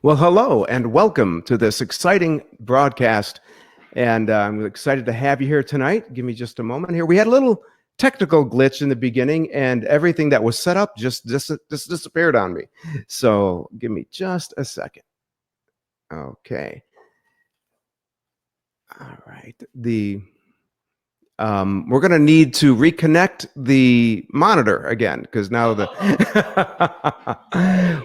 Well, hello and welcome to this exciting broadcast. And I'm excited to have you here tonight. Give me just a moment here. We had a little technical glitch in the beginning, and everything that was set up just disappeared on me. So give me just a second. Okay. All right. We're going to need to reconnect the monitor again because now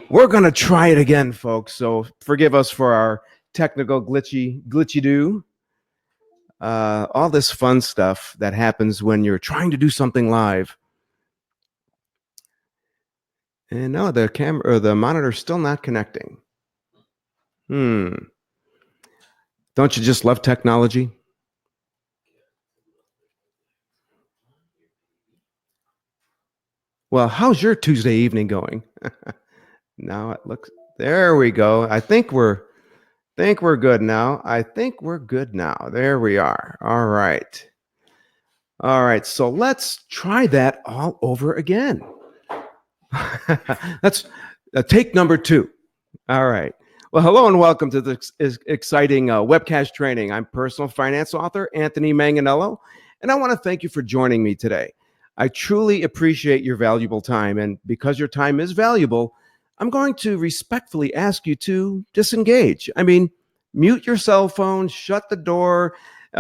we're going to try it again, folks. So forgive us for our technical glitchy do. All this fun stuff that happens when you're trying to do something live. And no, the camera or the monitor's still not connecting. Don't you just love technology? Well, how's your Tuesday evening going? Now it looks, there we go. I think we're good now. There we are. All right. So let's try that all over again. That's take number 2. All right. Well, hello and welcome to this exciting webcast training. I'm personal finance author Anthony Manganello, and I want to thank you for joining me today. I truly appreciate your valuable time, and because your time is valuable, I'm going to respectfully ask you to disengage. I mean, mute your cell phone, shut the door,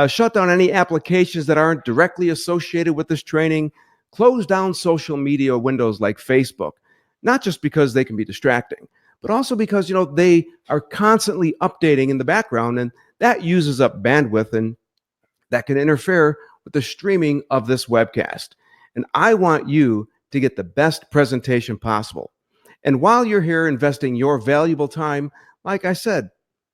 shut down any applications that aren't directly associated with this training, close down social media windows like Facebook, not just because they can be distracting, but also because, they are constantly updating in the background, and that uses up bandwidth, and that can interfere with the streaming of this webcast. And I want you to get the best presentation possible. And while you're here investing your valuable time, like I said,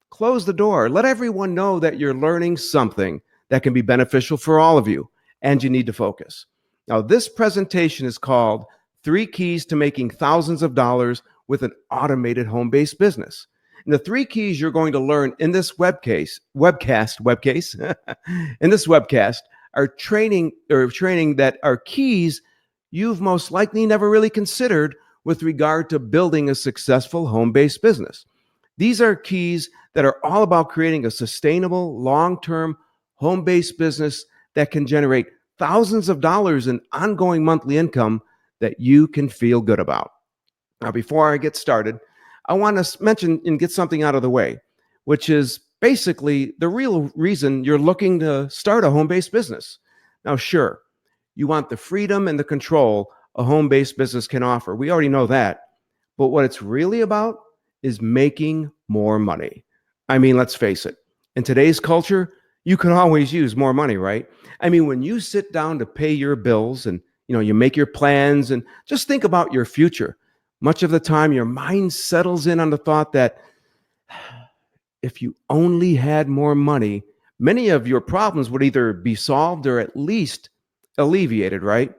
close the door. Let everyone know that you're learning something that can be beneficial for all of you, and you need to focus. Now, this presentation is called 3 Keys to Making Thousands of Dollars with an Automated Home-Based Business. And the 3 keys you're going to learn in this webcast are training that are keys you've most likely never really considered with regard to building a successful home-based business. These are keys that are all about creating a sustainable, long-term home-based business that can generate thousands of dollars in ongoing monthly income that you can feel good about. Now, before I get started, I want to mention and get something out of the way, which is basically the real reason you're looking to start a home-based business. Now, sure, you want the freedom and the control a home-based business can offer. We already know that. But what it's really about is making more money. I mean, let's face it. In today's culture, you can always use more money, right? I mean, when you sit down to pay your bills and, you make your plans and just think about your future, much of the time your mind settles in on the thought that if you only had more money, many of your problems would either be solved or at least alleviated, right?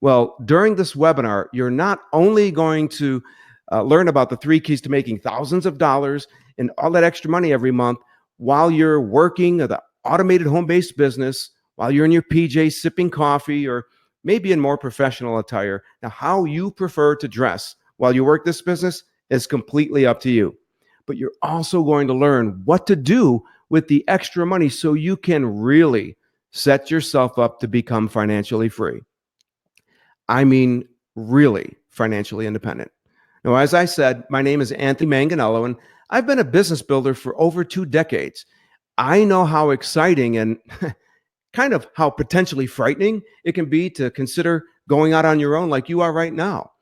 Well, during this webinar, you're not only going to learn about the 3 keys to making thousands of dollars and all that extra money every month while you're working the automated home-based business, while you're in your PJs sipping coffee, or maybe in more professional attire. Now, how you prefer to dress while you work this business is completely up to you. But you're also going to learn what to do with the extra money so you can really set yourself up to become financially free. I mean, really financially independent. Now, as I said, my name is Anthony Manganello, and I've been a business builder for over 2 decades. I know how exciting and kind of how potentially frightening it can be to consider going out on your own like you are right now.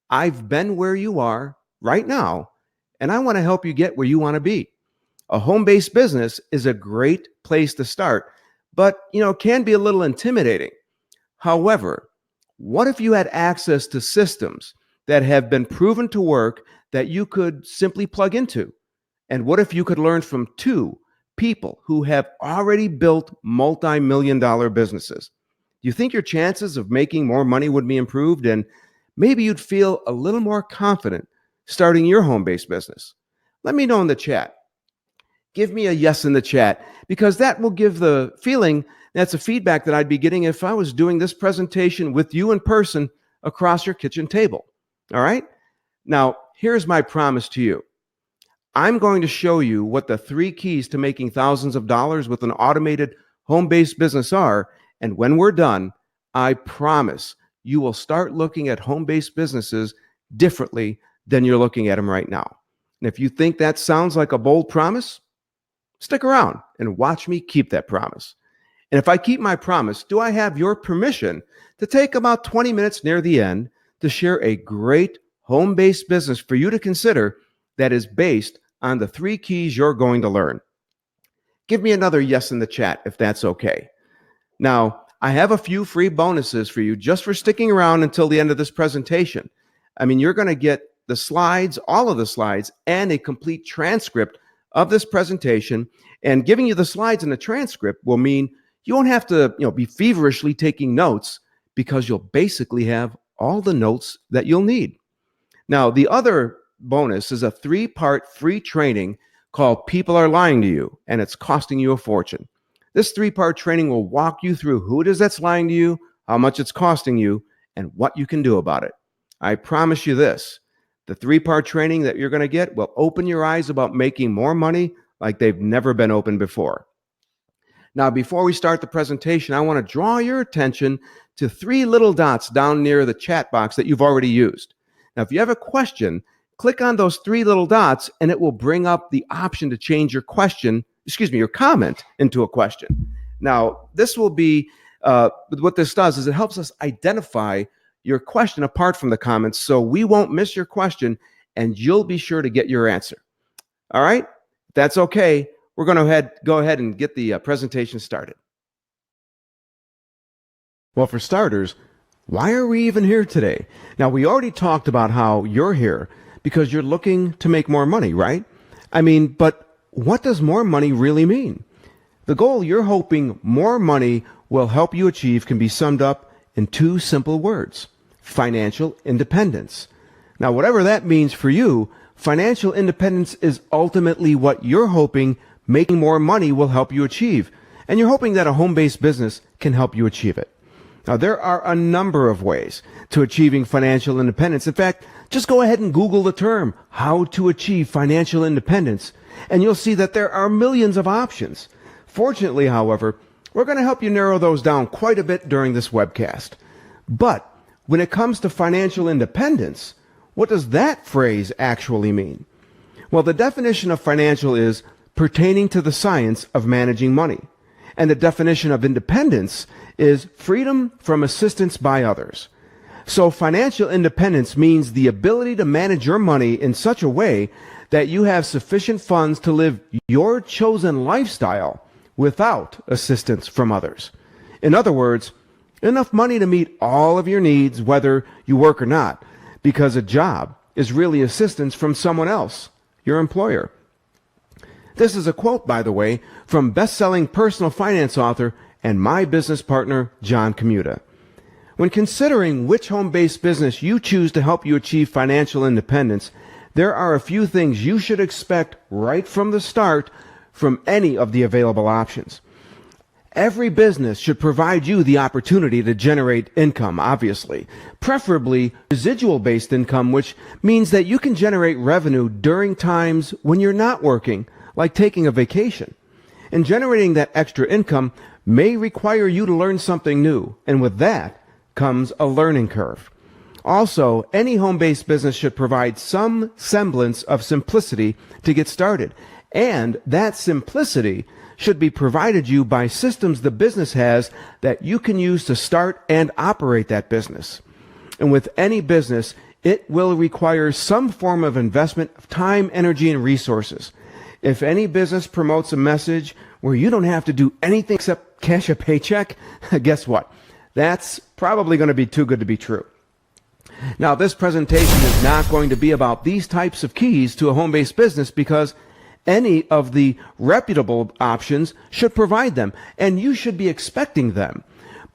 I've been where you are right now, and I want to help you get where you want to be. A home-based business is a great place to start, but it can be a little intimidating. However, what if you had access to systems that have been proven to work that you could simply plug into? And what if you could learn from 2 people who have already built multi-million-dollar businesses? Do you think your chances of making more money would be improved, and maybe you'd feel a little more confident starting your home-based business? Let me know in the chat. Give me a yes in the chat, because that will give the feeling that's a feedback that I'd be getting if I was doing this presentation with you in person across your kitchen table. All right? Now, here's my promise to you. I'm going to show you what the 3 keys to making thousands of dollars with an automated home-based business are. And when we're done, I promise you will start looking at home-based businesses differently than you're looking at them right now. And if you think that sounds like a bold promise, stick around and watch me keep that promise. And if I keep my promise, do I have your permission to take about 20 minutes near the end to share a great home-based business for you to consider that is based on the 3 keys you're going to learn? Give me another yes in the chat if that's okay. Now, I have a few free bonuses for you just for sticking around until the end of this presentation. I mean, you're going to get the slides, all of the slides, and a complete transcript of this presentation. And giving you the slides and the transcript will mean you won't have to, be feverishly taking notes, because you'll basically have all the notes that you'll need. Now, the other bonus is a 3-part free training called People Are Lying to You, and it's costing you a fortune. This 3-part training will walk you through who it is that's lying to you, how much it's costing you, and what you can do about it. I promise you this, the 3-part training that you're going to get will open your eyes about making more money like they've never been opened before. Now, before we start the presentation, I want to draw your attention to 3 little dots down near the chat box that you've already used. Now, if you have a question, click on those 3 little dots and it will bring up the option to change your comment into a question. Now, this will be, what this does is it helps us identify your question apart from the comments, so we won't miss your question and you'll be sure to get your answer. All right? If that's okay, we're going to go ahead and get the presentation started. Well, for starters, why are we even here today? Now, we already talked about how you're here because you're looking to make more money, right? I mean, but what does more money really mean? The goal you're hoping more money will help you achieve can be summed up in 2 simple words: financial independence. Now, whatever that means for you, financial independence is ultimately what you're hoping making more money will help you achieve. And you're hoping that a home-based business can help you achieve it. Now, there are a number of ways to achieving financial independence. In fact, just go ahead and Google the term, how to achieve financial independence, and you'll see that there are millions of options. Fortunately, however, we're going to help you narrow those down quite a bit during this webcast. But when it comes to financial independence, what does that phrase actually mean? Well, the definition of financial is pertaining to the science of managing money. And the definition of independence is freedom from assistance by others. So financial independence means the ability to manage your money in such a way that you have sufficient funds to live your chosen lifestyle without assistance from others. In other words, enough money to meet all of your needs, whether you work or not, because a job is really assistance from someone else, your employer. This is a quote, by the way, from best-selling personal finance author and my business partner, John Commuta. When considering which home-based business you choose to help you achieve financial independence, there are a few things you should expect right from the start from any of the available options. Every business should provide you the opportunity to generate income, obviously, preferably residual-based income, which means that you can generate revenue during times when you're not working, like taking a vacation. And generating that extra income may require you to learn something new, and with that comes a learning curve. Also, any home-based business should provide some semblance of simplicity to get started, and that simplicity should be provided you by systems the business has that you can use to start and operate that business. And with any business, it will require some form of investment of time, energy, and resources. If any business promotes a message where you don't have to do anything except cash a paycheck, guess what? That's probably going to be too good to be true. Now, this presentation is not going to be about these types of keys to a home-based business, because any of the reputable options should provide them, and you should be expecting them.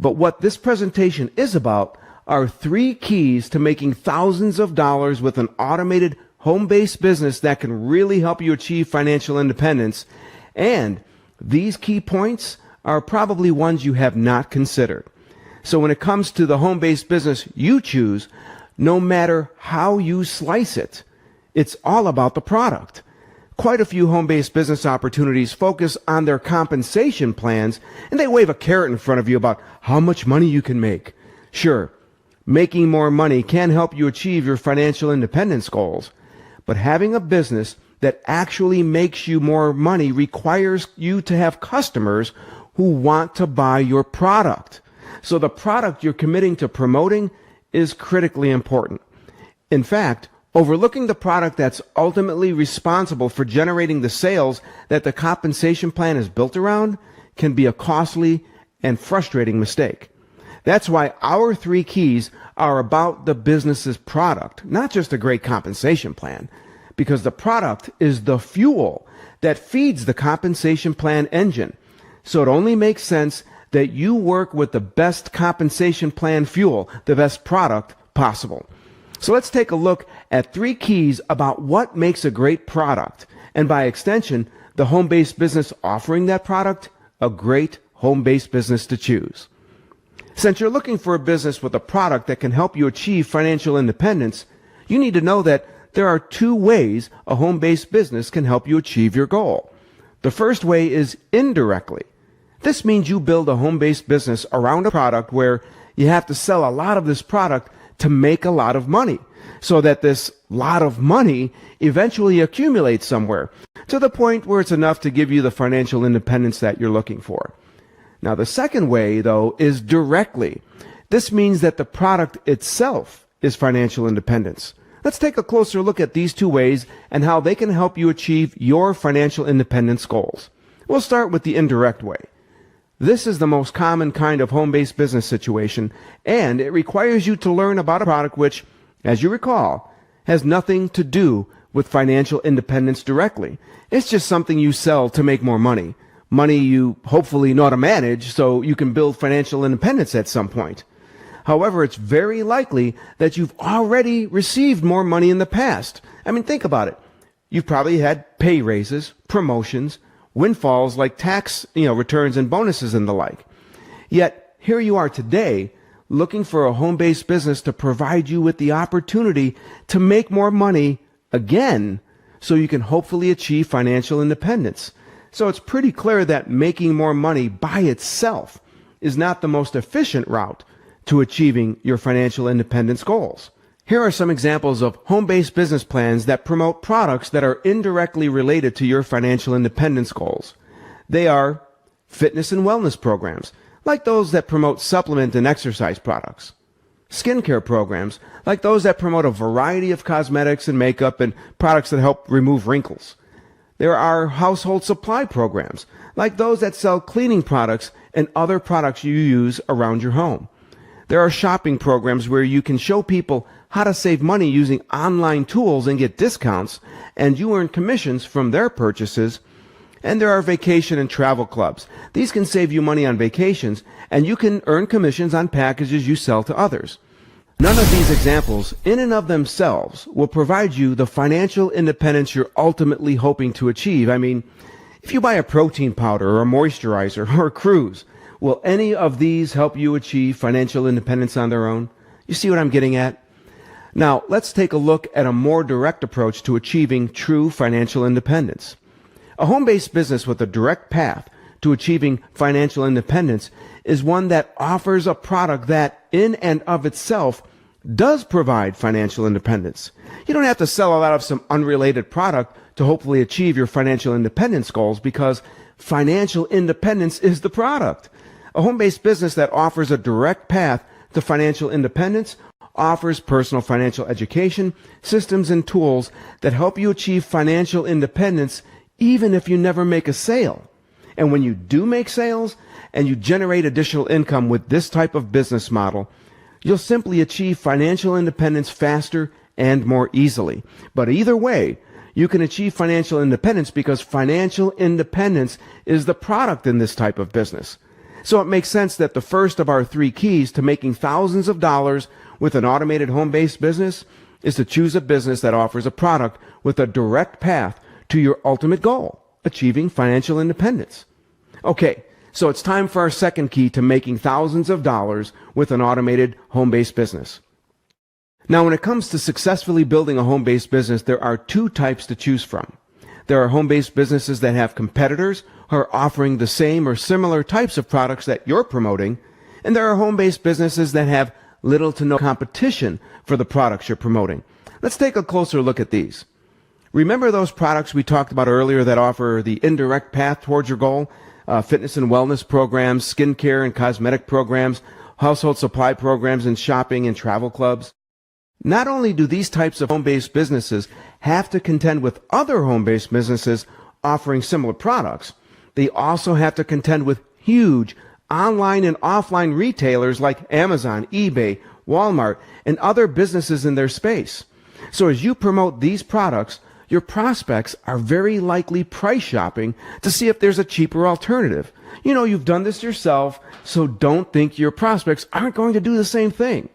But what this presentation is about are 3 keys to making thousands of dollars with an automated home-based business that can really help you achieve financial independence. And these key points are probably ones you have not considered. So when it comes to the home-based business you choose, no matter how you slice it, it's all about the product. Quite a few home-based business opportunities focus on their compensation plans, and they wave a carrot in front of you about how much money you can make. Sure, making more money can help you achieve your financial independence goals, but having a business that actually makes you more money requires you to have customers who want to buy your product. So the product you're committing to promoting is critically important. In fact, overlooking the product that's ultimately responsible for generating the sales that the compensation plan is built around can be a costly and frustrating mistake. That's why our 3 keys are about the business's product, not just a great compensation plan, because the product is the fuel that feeds the compensation plan engine. So it only makes sense that you work with the best compensation plan fuel, the best product possible. So let's take a look at 3 keys about what makes a great product, and by extension, the home-based business offering that product, a great home-based business to choose. Since you're looking for a business with a product that can help you achieve financial independence, you need to know that there are 2 ways a home-based business can help you achieve your goal. The first way is indirectly. This means you build a home-based business around a product where you have to sell a lot of this product to make a lot of money, so that this lot of money eventually accumulates somewhere to the point where it's enough to give you the financial independence that you're looking for. Now, the second way, though, is directly. This means that the product itself is financial independence. Let's take a closer look at these 2 ways and how they can help you achieve your financial independence goals. We'll start with the indirect way. This is the most common kind of home-based business situation, and it requires you to learn about a product which, as you recall, has nothing to do with financial independence directly. It's just something you sell to make more money. Money you hopefully know how to manage so you can build financial independence at some point. However, it's very likely that you've already received more money in the past. I mean, think about it. You've probably had pay raises, promotions, windfalls like tax returns and bonuses and the like. Yet, here you are today looking for a home-based business to provide you with the opportunity to make more money again so you can hopefully achieve financial independence. So it's pretty clear that making more money by itself is not the most efficient route to achieving your financial independence goals. Here are some examples of home-based business plans that promote products that are indirectly related to your financial independence goals. They are fitness and wellness programs, like those that promote supplement and exercise products. Skincare programs, like those that promote a variety of cosmetics and makeup and products that help remove wrinkles. There are household supply programs, like those that sell cleaning products and other products you use around your home. There are shopping programs where you can show people how to save money using online tools and get discounts, and you earn commissions from their purchases. And there are vacation and travel clubs. These can save you money on vacations, and you can earn commissions on packages you sell to others. None of these examples, in and of themselves, will provide you the financial independence you're ultimately hoping to achieve. I mean, if you buy a protein powder or a moisturizer or a cruise, will any of these help you achieve financial independence on their own? You see what I'm getting at? Now, let's take a look at a more direct approach to achieving true financial independence. A home-based business with a direct path to achieving financial independence is one that offers a product that, in and of itself, does provide financial independence. You don't have to sell a lot of some unrelated product to hopefully achieve your financial independence goals, because financial independence is the product. A home-based business that offers a direct path to financial independence offers personal financial education, systems, and tools that help you achieve financial independence even if you never make a sale. And when you do make sales and you generate additional income with this type of business model, you'll simply achieve financial independence faster and more easily. But either way, you can achieve financial independence because financial independence is the product in this type of business. So it makes sense that the first of our 3 keys to making thousands of dollars with an automated home-based business is to choose a business that offers a product with a direct path to your ultimate goal, achieving financial independence. Okay, so it's time for our second key to making thousands of dollars with an automated home-based business. Now, when it comes to successfully building a home-based business, there are 2 types to choose from. There are home-based businesses that have competitors who are offering the same or similar types of products that you're promoting, and there are home-based businesses that have little to no competition for the products you're promoting. Let's take a closer look at these. Remember those products we talked about earlier that offer the indirect path towards your goal? Fitness and wellness programs, skincare and cosmetic programs, household supply programs, and shopping and travel clubs. Not only do these types of home-based businesses have to contend with other home-based businesses offering similar products, they also have to contend with huge online and offline retailers like Amazon, eBay, Walmart, and other businesses in their space. So as you promote these products, your prospects are very likely price shopping to see if there's a cheaper alternative. You know, you've done this yourself, so don't think your prospects aren't going to do the same thing.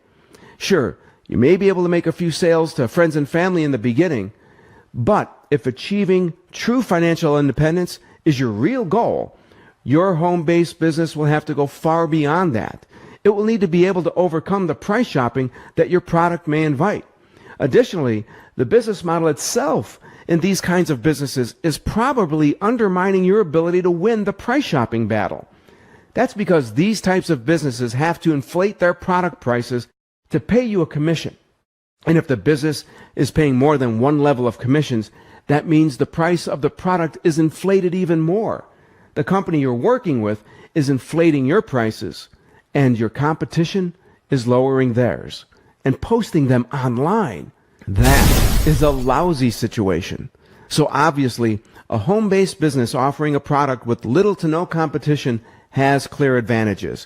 Sure, you may be able to make a few sales to friends and family in the beginning, but if achieving true financial independence is your real goal, your home-based business will have to go far beyond that. It will need to be able to overcome the price shopping that your product may invite. Additionally, the business model itself in these kinds of businesses is probably undermining your ability to win the price shopping battle. That's because these types of businesses have to inflate their product prices to pay you a commission. And if the business is paying more than one level of commissions, that means the price of the product is inflated even more. The company you're working with is inflating your prices, and your competition is lowering theirs and posting them online. That is a lousy situation. So obviously, a home-based business offering a product with little to no competition has clear advantages.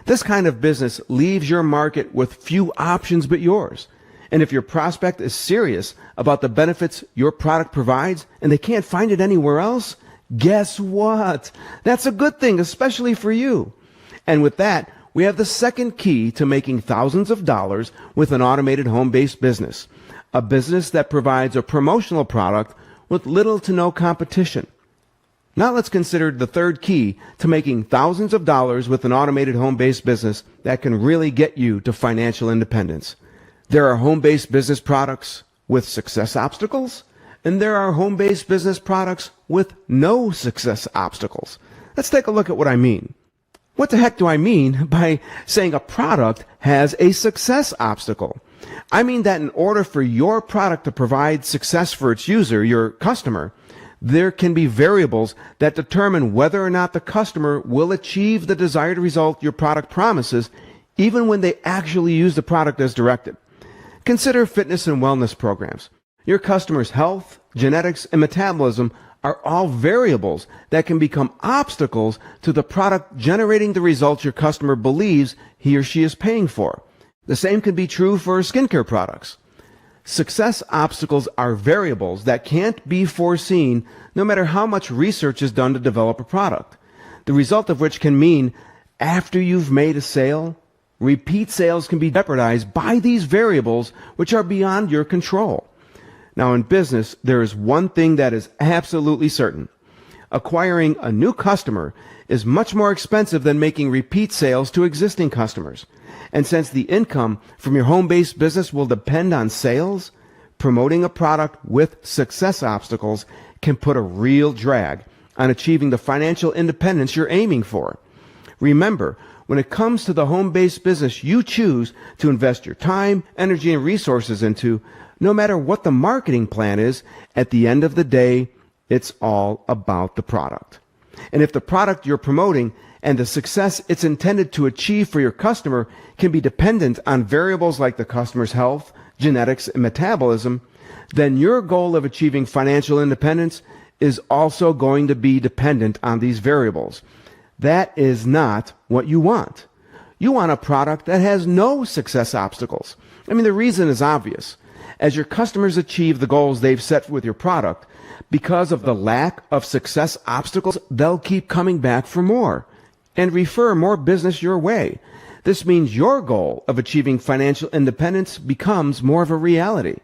This kind of business leaves your market with few options but yours. And if your prospect is serious about the benefits your product provides and they can't find it anywhere else, guess what? That's a good thing, especially for you. And with that, we have the second key to making thousands of dollars with an automated home-based business, a business that provides a promotional product with little to no competition. Now let's consider the third key to making thousands of dollars with an automated home-based business that can really get you to financial independence. There are home-based business products with success obstacles, and there are home-based business products with no success obstacles. Let's take a look at what I mean. What the heck do I mean by saying a product has a success obstacle? I mean that in order for your product to provide success for its user, your customer, there can be variables that determine whether or not the customer will achieve the desired result your product promises, even when they actually use the product as directed. Consider fitness and wellness programs. Your customer's health, genetics, and metabolism are all variables that can become obstacles to the product generating the results your customer believes he or she is paying for. The same can be true for skincare products. Success obstacles are variables that can't be foreseen no matter how much research is done to develop a product, the result of which can mean after you've made a sale, repeat sales can be jeopardized by these variables which are beyond your control. Now in business, there is one thing that is absolutely certain. Acquiring a new customer is much more expensive than making repeat sales to existing customers. And since the income from your home-based business will depend on sales, promoting a product with success obstacles can put a real drag on achieving the financial independence you're aiming for. Remember, when it comes to the home-based business you choose to invest your time, energy, and resources into, no matter what the marketing plan is, at the end of the day, it's all about the product. And if the product you're promoting and the success it's intended to achieve for your customer can be dependent on variables like the customer's health, genetics, and metabolism, then your goal of achieving financial independence is also going to be dependent on these variables. That is not what you want. You want a product that has no success obstacles. I mean, the reason is obvious. As your customers achieve the goals they've set with your product, because of the lack of success obstacles, they'll keep coming back for more and refer more business your way. This means your goal of achieving financial independence becomes more of a reality.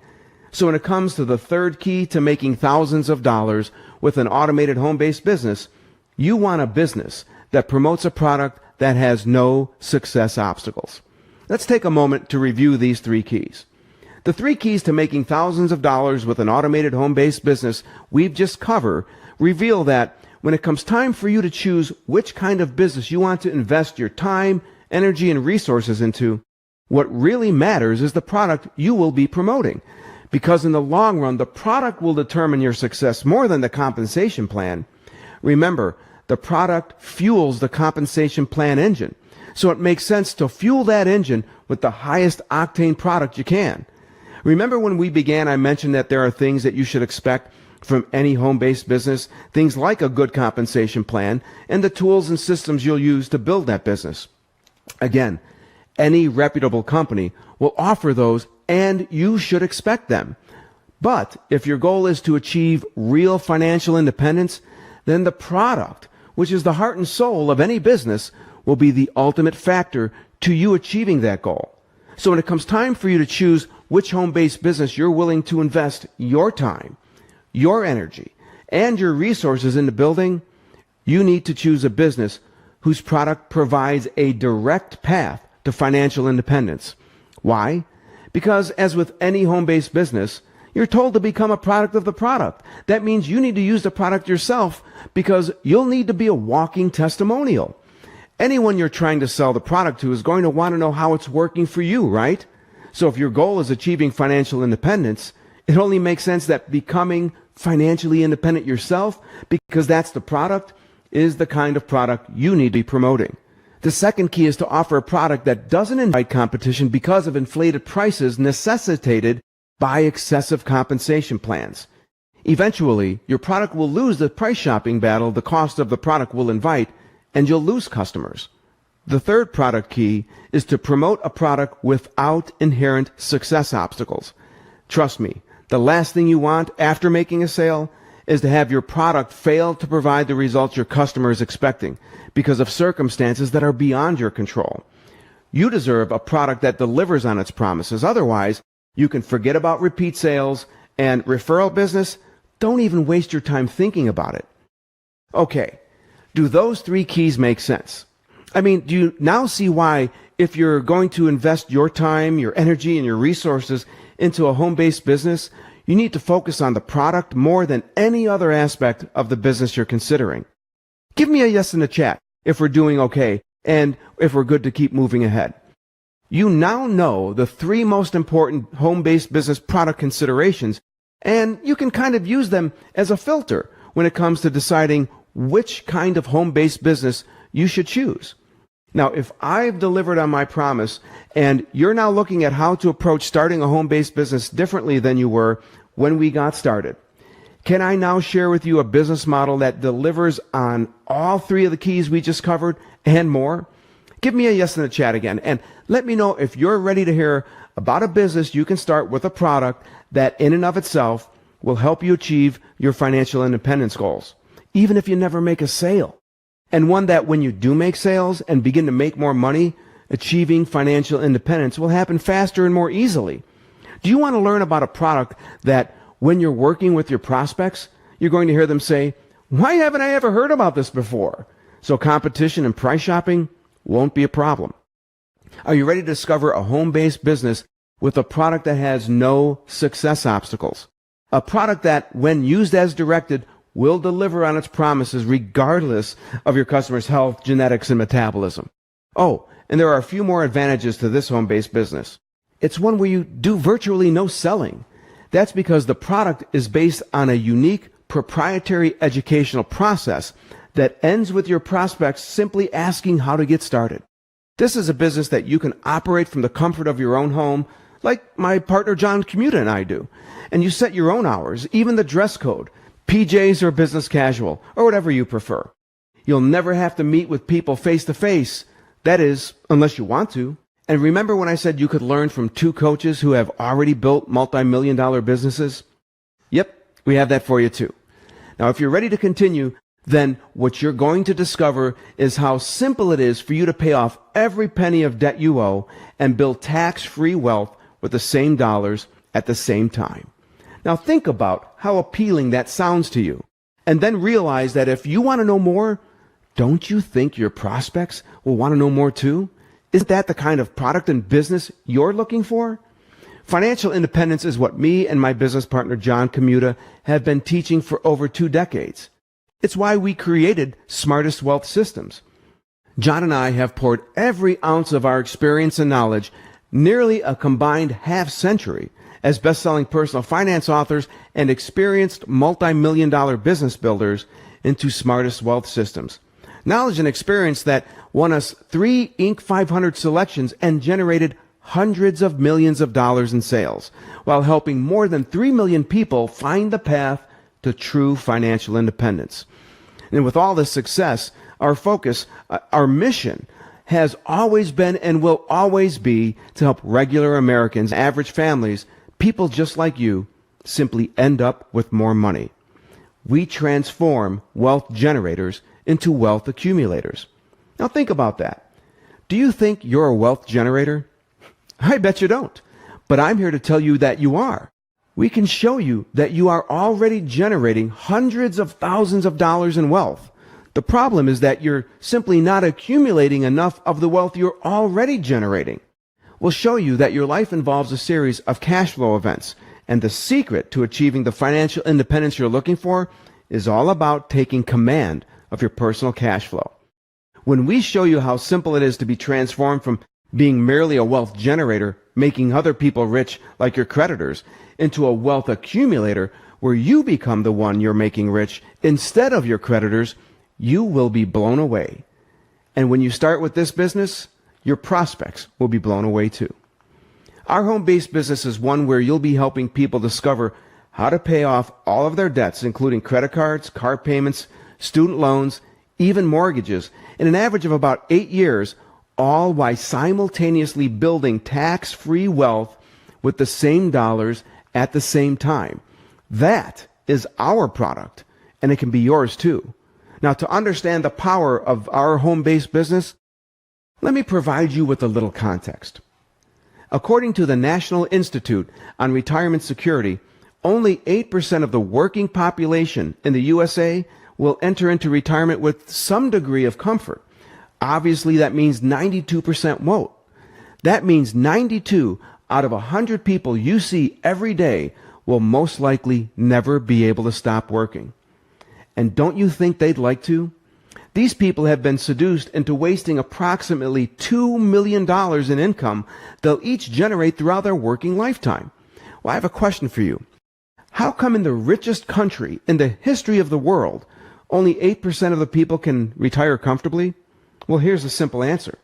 So when it comes to the third key to making thousands of dollars with an automated home-based business, you want a business that promotes a product that has no success obstacles. Let's take a moment to review these three keys. The three keys to making thousands of dollars with an automated home-based business we've just covered reveal that when it comes time for you to choose which kind of business you want to invest your time, energy, and resources into, what really matters is the product you will be promoting. Because in the long run, the product will determine your success more than the compensation plan. Remember, the product fuels the compensation plan engine. So it makes sense to fuel that engine with the highest octane product you can. Remember when we began, I mentioned that there are things that you should expect from any home-based business, things like a good compensation plan and the tools and systems you'll use to build that business. Again, any reputable company will offer those, and you should expect them. But if your goal is to achieve real financial independence, then the product, which is the heart and soul of any business, will be the ultimate factor to you achieving that goal. So when it comes time for you to choose which home-based business you're willing to invest your time, your energy, and your resources into building, you need to choose a business whose product provides a direct path to financial independence. Why? Because as with any home-based business, you're told to become a product of the product. That means you need to use the product yourself because you'll need to be a walking testimonial. Anyone you're trying to sell the product to is going to want to know how it's working for you, right? So if your goal is achieving financial independence, it only makes sense that becoming financially independent yourself, because that's the product, is the kind of product you need to be promoting. The second key is to offer a product that doesn't invite competition because of inflated prices necessitated by excessive compensation plans. Eventually, your product will lose the price shopping battle the cost of the product will invite, and you'll lose customers. The third product key is to promote a product without inherent success obstacles. Trust me, the last thing you want after making a sale is to have your product fail to provide the results your customer is expecting because of circumstances that are beyond your control. You deserve a product that delivers on its promises. Otherwise, you can forget about repeat sales and referral business. Don't even waste your time thinking about it. Okay, do those three keys make sense? I mean, do you now see why, if you're going to invest your time, your energy, and your resources into a home-based business, you need to focus on the product more than any other aspect of the business you're considering? Give me a yes in the chat if we're doing okay and if we're good to keep moving ahead. You now know the three most important home-based business product considerations, and you can kind of use them as a filter when it comes to deciding which kind of home-based business you should choose. Now, if I've delivered on my promise and you're now looking at how to approach starting a home-based business differently than you were when we got started, can I now share with you a business model that delivers on all three of the keys we just covered and more? Give me a yes in the chat again, and let me know if you're ready to hear about a business you can start with a product that in and of itself will help you achieve your financial independence goals, even if you never make a sale. And one that when you do make sales and begin to make more money, achieving financial independence will happen faster and more easily. Do you want to learn about a product that when you're working with your prospects, you're going to hear them say, "Why haven't I ever heard about this before?" So competition and price shopping won't be a problem. Are you ready to discover a home-based business with a product that has no success obstacles? A product that, when used as directed, will deliver on its promises regardless of your customer's health, genetics, and metabolism. Oh, and there are a few more advantages to this home-based business. It's one where you do virtually no selling. That's because the product is based on a unique proprietary educational process that ends with your prospects simply asking how to get started. This is a business that you can operate from the comfort of your own home, like my partner John Commuta and I do. And you set your own hours, even the dress code, PJs or business casual, or whatever you prefer. You'll never have to meet with people face to face. That is, unless you want to. And remember when I said you could learn from two coaches who have already built multi-million-dollar businesses? Yep, we have that for you too. Now, if you're ready to continue, then what you're going to discover is how simple it is for you to pay off every penny of debt you owe and build tax-free wealth with the same dollars at the same time. Now think about how appealing that sounds to you, and then realize that if you want to know more, don't you think your prospects will want to know more too? Isn't that the kind of product and business you're looking for? Financial independence is what me and my business partner John Commuta have been teaching for over 2 decades. It's why we created Smartest Wealth Systems. John and I have poured every ounce of our experience and knowledge, nearly a combined half-century, as best-selling personal finance authors and experienced multi-million-dollar business builders, into Smartest Wealth Systems. Knowledge and experience that won us 3 Inc. 500 selections and generated hundreds of millions of dollars in sales, while helping more than 3 million people find the path to true financial independence. And with all this success, our focus, our mission, has always been and will always be to help regular Americans, average families, people just like you, simply end up with more money. We transform wealth generators into wealth accumulators. Now think about that. Do you think you're a wealth generator? I bet you don't. But I'm here to tell you that you are. We can show you that you are already generating hundreds of thousands of dollars in wealth. The problem is that you're simply not accumulating enough of the wealth you're already generating. We'll show you that your life involves a series of cash flow events, and the secret to achieving the financial independence you're looking for is all about taking command of your personal cash flow. When we show you how simple it is to be transformed from being merely a wealth generator, making other people rich like your creditors, into a wealth accumulator where you become the one you're making rich instead of your creditors, you will be blown away. And when you start with this business, your prospects will be blown away too. Our home-based business is one where you'll be helping people discover how to pay off all of their debts, including credit cards, car payments, student loans, even mortgages, in an average of about 8 years, all while simultaneously building tax-free wealth with the same dollars at the same time. That is our product, and it can be yours too. Now, to understand the power of our home-based business, let me provide you with a little context. According to the National Institute on Retirement Security, only 8% of the working population in the USA will enter into retirement with some degree of comfort. Obviously, that means 92% won't. That means 92 out of 100 people you see every day will most likely never be able to stop working. And don't you think they'd like to? These people have been seduced into wasting approximately $2 million in income they'll each generate throughout their working lifetime. Well, I have a question for you. How come in the richest country in the history of the world, only 8% of the people can retire comfortably? Well, here's a simple answer.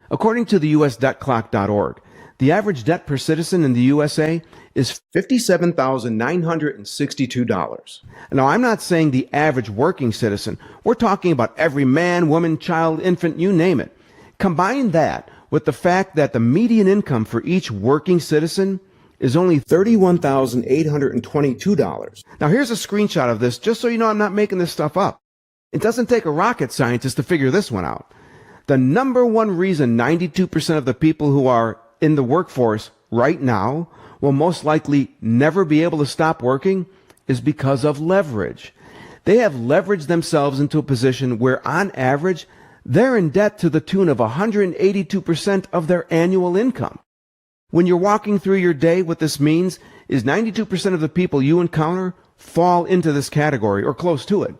According to the USDebtClock.org, the average debt per citizen in the USA is $57,962. Now, I'm not saying the average working citizen. We're talking about every man, woman, child, infant, you name it. Combine that with the fact that the median income for each working citizen is only $31,822. Now, here's a screenshot of this, just so you know I'm not making this stuff up. It doesn't take a rocket scientist to figure this one out. The number one reason 92% of the people who are in the workforce right now will most likely never be able to stop working is because of leverage. They have leveraged themselves into a position where, on average, they're in debt to the tune of 182% of their annual income. When you're walking through your day, what this means is 92% of the people you encounter fall into this category or close to it.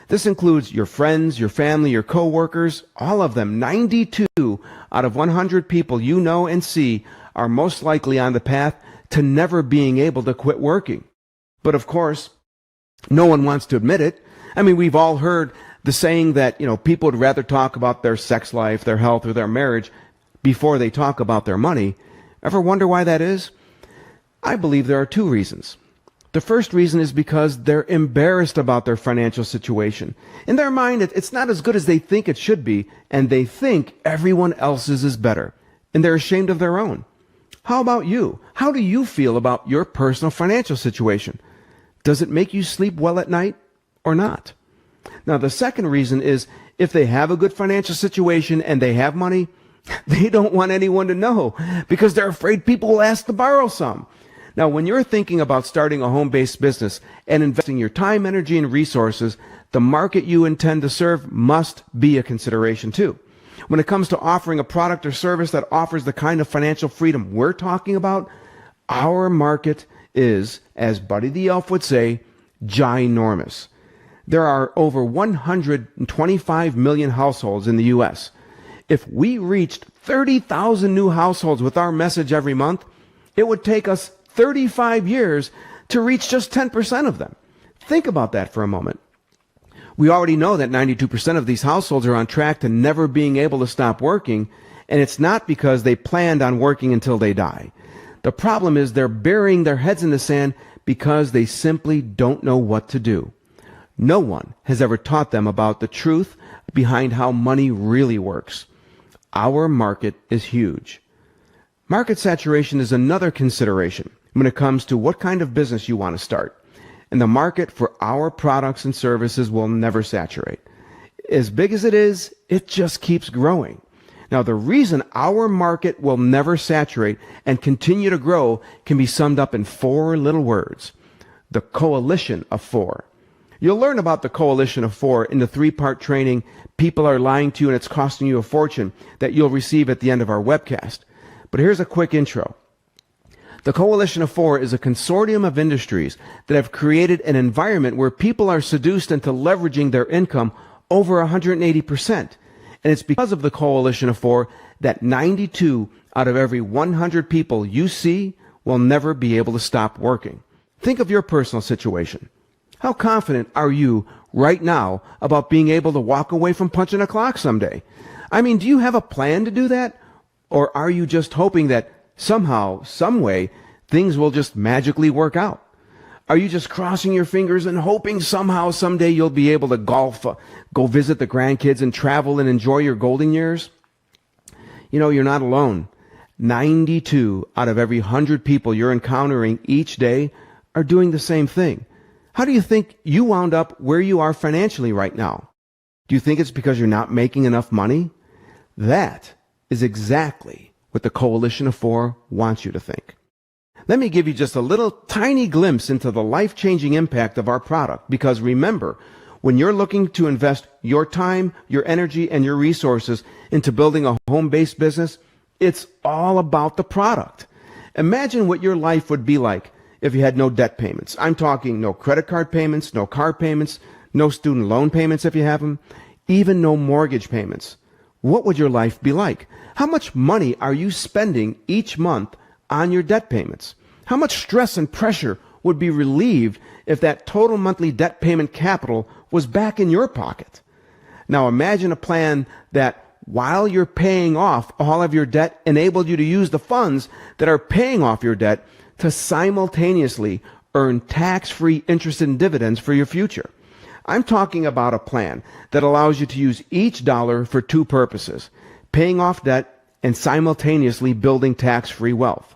This includes your friends, your family, your coworkers, all of them. 92 out of 100 people you know and see are most likely on the path to never being able to quit working. But of course, no one wants to admit it. I mean, we've all heard the saying that, people would rather talk about their sex life, their health, or their marriage before they talk about their money. Ever wonder why that is? I believe there are 2 reasons. The first reason is because they're embarrassed about their financial situation. In their mind, it's not as good as they think it should be, and they think everyone else's is better, and they're ashamed of their own. How about you? How do you feel about your personal financial situation? Does it make you sleep well at night or not? Now, the second reason is if they have a good financial situation and they have money, they don't want anyone to know because they're afraid people will ask to borrow some. Now, when you're thinking about starting a home-based business and investing your time, energy, and resources, the market you intend to serve must be a consideration too. When it comes to offering a product or service that offers the kind of financial freedom we're talking about, our market is, as Buddy the Elf would say, ginormous. There are over 125 million households in the U.S. If we reached 30,000 new households with our message every month, it would take us 35 years to reach just 10% of them. Think about that for a moment. We already know that 92% of these households are on track to never being able to stop working, and it's not because they planned on working until they die. The problem is they're burying their heads in the sand because they simply don't know what to do. No one has ever taught them about the truth behind how money really works. Our market is huge. Market saturation is another consideration when it comes to what kind of business you want to start. And the market for our products and services will never saturate. As big as it is, it just keeps growing. Now, the reason our market will never saturate and continue to grow can be summed up in 4 little words: the Coalition of 4. You'll learn about the Coalition of 4 in the 3-part training, People Are Lying to You and It's Costing You a Fortune, that you'll receive at the end of our webcast. But here's a quick intro. The Coalition of 4 is a consortium of industries that have created an environment where people are seduced into leveraging their income over 180%. And it's because of the Coalition of 4 that 92 out of every 100 people you see will never be able to stop working. Think of your personal situation. How confident are you right now about being able to walk away from punching a clock someday? I mean, do you have a plan to do that? Or are you just hoping that somehow, some way, things will just magically work out? Are you just crossing your fingers and hoping somehow, someday you'll be able to golf, go visit the grandkids and travel and enjoy your golden years? You know, you're not alone. 92 out of every 100 people you're encountering each day are doing the same thing. How do you think you wound up where you are financially right now? Do you think it's because you're not making enough money? That is exactly what the Coalition of 4 wants you to think. Let me give you just a little tiny glimpse into the life-changing impact of our product, because remember, when you're looking to invest your time, your energy, and your resources into building a home-based business, it's all about the product. Imagine what your life would be like if you had no debt payments. I'm talking no credit card payments, no car payments, no student loan payments if you have them, even no mortgage payments. What would your life be like? How much money are you spending each month on your debt payments? How much stress and pressure would be relieved if that total monthly debt payment capital was back in your pocket? Now imagine a plan that, while you're paying off all of your debt, enabled you to use the funds that are paying off your debt to simultaneously earn tax-free interest and dividends for your future. I'm talking about a plan that allows you to use each dollar for 2 purposes: paying off debt and simultaneously building tax-free wealth.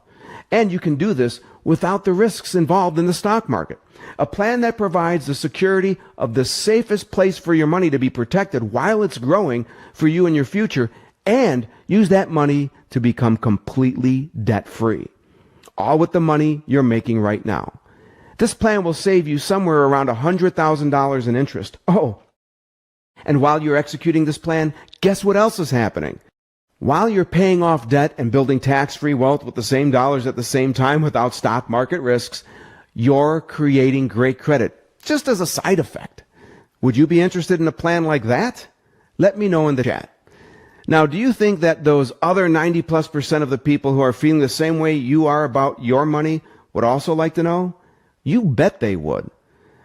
And you can do this without the risks involved in the stock market. A plan that provides the security of the safest place for your money to be protected while it's growing for you in your future, and use that money to become completely debt-free. All with the money you're making right now. This plan will save you somewhere around $100,000 in interest. Oh, and while you're executing this plan, guess what else is happening? While you're paying off debt and building tax-free wealth with the same dollars at the same time without stock market risks, you're creating great credit, just as a side effect. Would you be interested in a plan like that? Let me know in the chat. Now, do you think that those other 90+% of the people who are feeling the same way you are about your money would also like to know? You bet they would.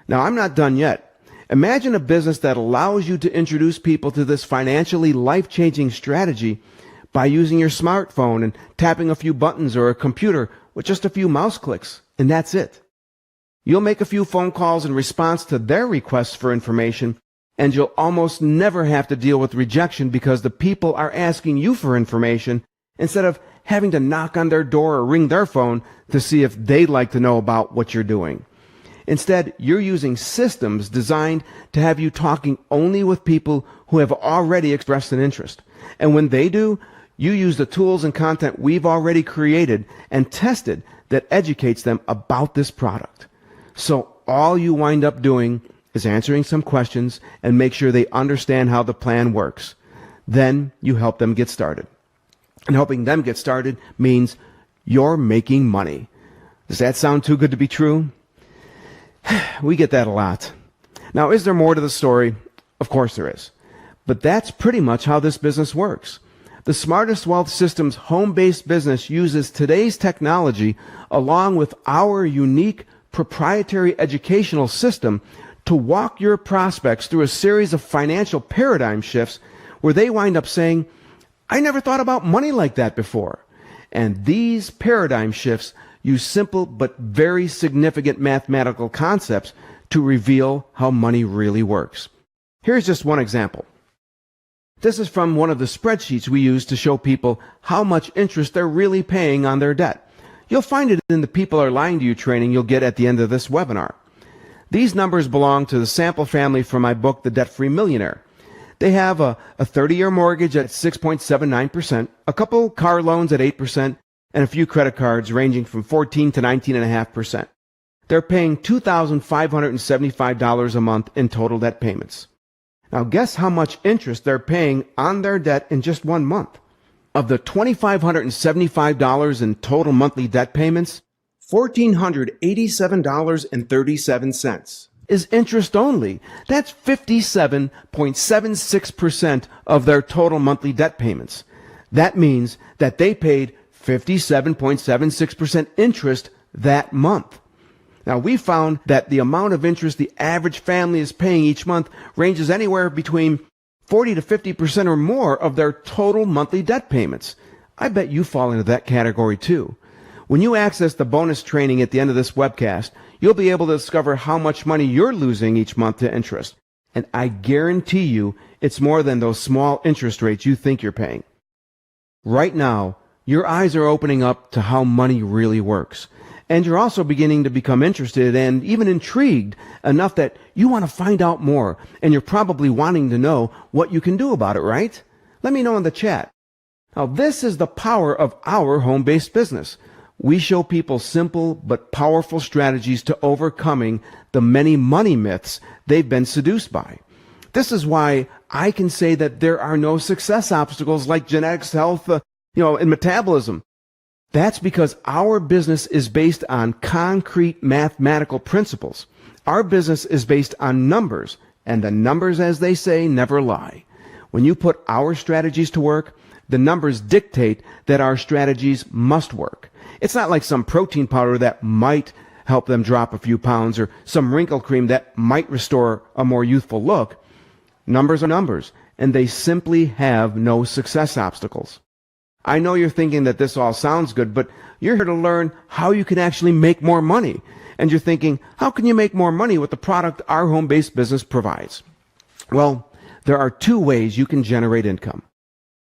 Now, I'm not done yet. Imagine a business that allows you to introduce people to this financially life-changing strategy by using your smartphone and tapping a few buttons, or a computer with just a few mouse clicks, and that's it. You'll make a few phone calls in response to their requests for information, and you'll almost never have to deal with rejection because the people are asking you for information instead of having to knock on their door or ring their phone to see if they'd like to know about what you're doing. Instead, you're using systems designed to have you talking only with people who have already expressed an interest. And when they do, you use the tools and content we've already created and tested that educates them about this product. So all you wind up doing is answering some questions and make sure they understand how the plan works. Then you help them get started. And helping them get started means you're making money. Does that sound too good to be true? We get that a lot. Now, is there more to the story? Of course there is. But that's pretty much how this business works. The Smartest Wealth Systems home-based business uses today's technology along with our unique proprietary educational system to walk your prospects through a series of financial paradigm shifts where they wind up saying, I never thought about money like that before. And these paradigm shifts use simple but very significant mathematical concepts to reveal how money really works. Here's just one example. This is from one of the spreadsheets we use to show people how much interest they're really paying on their debt. You'll find it in the People Are Lying to You training you'll get at the end of this webinar. These numbers belong to the sample family from my book, The Debt-Free Millionaire. They have a 30-year mortgage at 6.79%, a couple car loans at 8%, and a few credit cards ranging from 14 to 19.5%. They're paying $2,575 a month in total debt payments. Now guess how much interest they're paying on their debt in just 1 month. Of the $2,575 in total monthly debt payments, $1,487.37 is interest only. That's 57.76% of their total monthly debt payments. That means that they paid 57.76% interest that month. Now, we found that the amount of interest the average family is paying each month ranges anywhere between 40 to 50% or more of their total monthly debt payments. I bet you fall into that category too. When you access the bonus training at the end of this webcast, you'll be able to discover how much money you're losing each month to interest. And I guarantee you it's more than those small interest rates you think you're paying. Right now, your eyes are opening up to how money really works. And you're also beginning to become interested and even intrigued enough that you want to find out more. And you're probably wanting to know what you can do about it, right? Let me know in the chat. Now, this is the power of our home-based business. We show people simple but powerful strategies to overcoming the many money myths they've been seduced by. This is why I can say that there are no success obstacles like genetics, health, and metabolism. That's because our business is based on concrete mathematical principles. Our business is based on numbers, and the numbers, as they say, never lie. When you put our strategies to work, the numbers dictate that our strategies must work. It's not like some protein powder that might help them drop a few pounds or some wrinkle cream that might restore a more youthful look. Numbers are numbers, and they simply have no success obstacles. I know you're thinking that this all sounds good, but you're here to learn how you can actually make more money. And you're thinking, how can you make more money with the product our home-based business provides? Well, there are two ways you can generate income.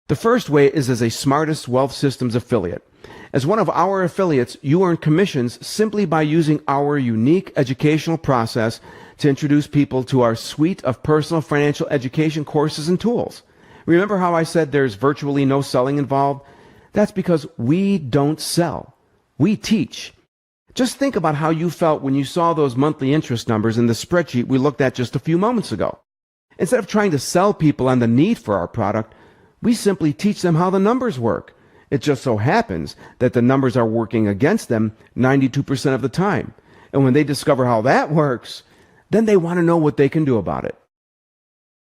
The first way is as a Smartest Wealth Systems affiliate. As one of our affiliates, you earn commissions simply by using our unique educational process to introduce people to our suite of personal financial education courses and tools. Remember how I said there's virtually no selling involved? That's because we don't sell. We teach. Just think about how you felt when you saw those monthly interest numbers in the spreadsheet we looked at just a few moments ago. Instead of trying to sell people on the need for our product, we simply teach them how the numbers work. It just so happens that the numbers are working against them 92% of the time. And when they discover how that works, then they want to know what they can do about it.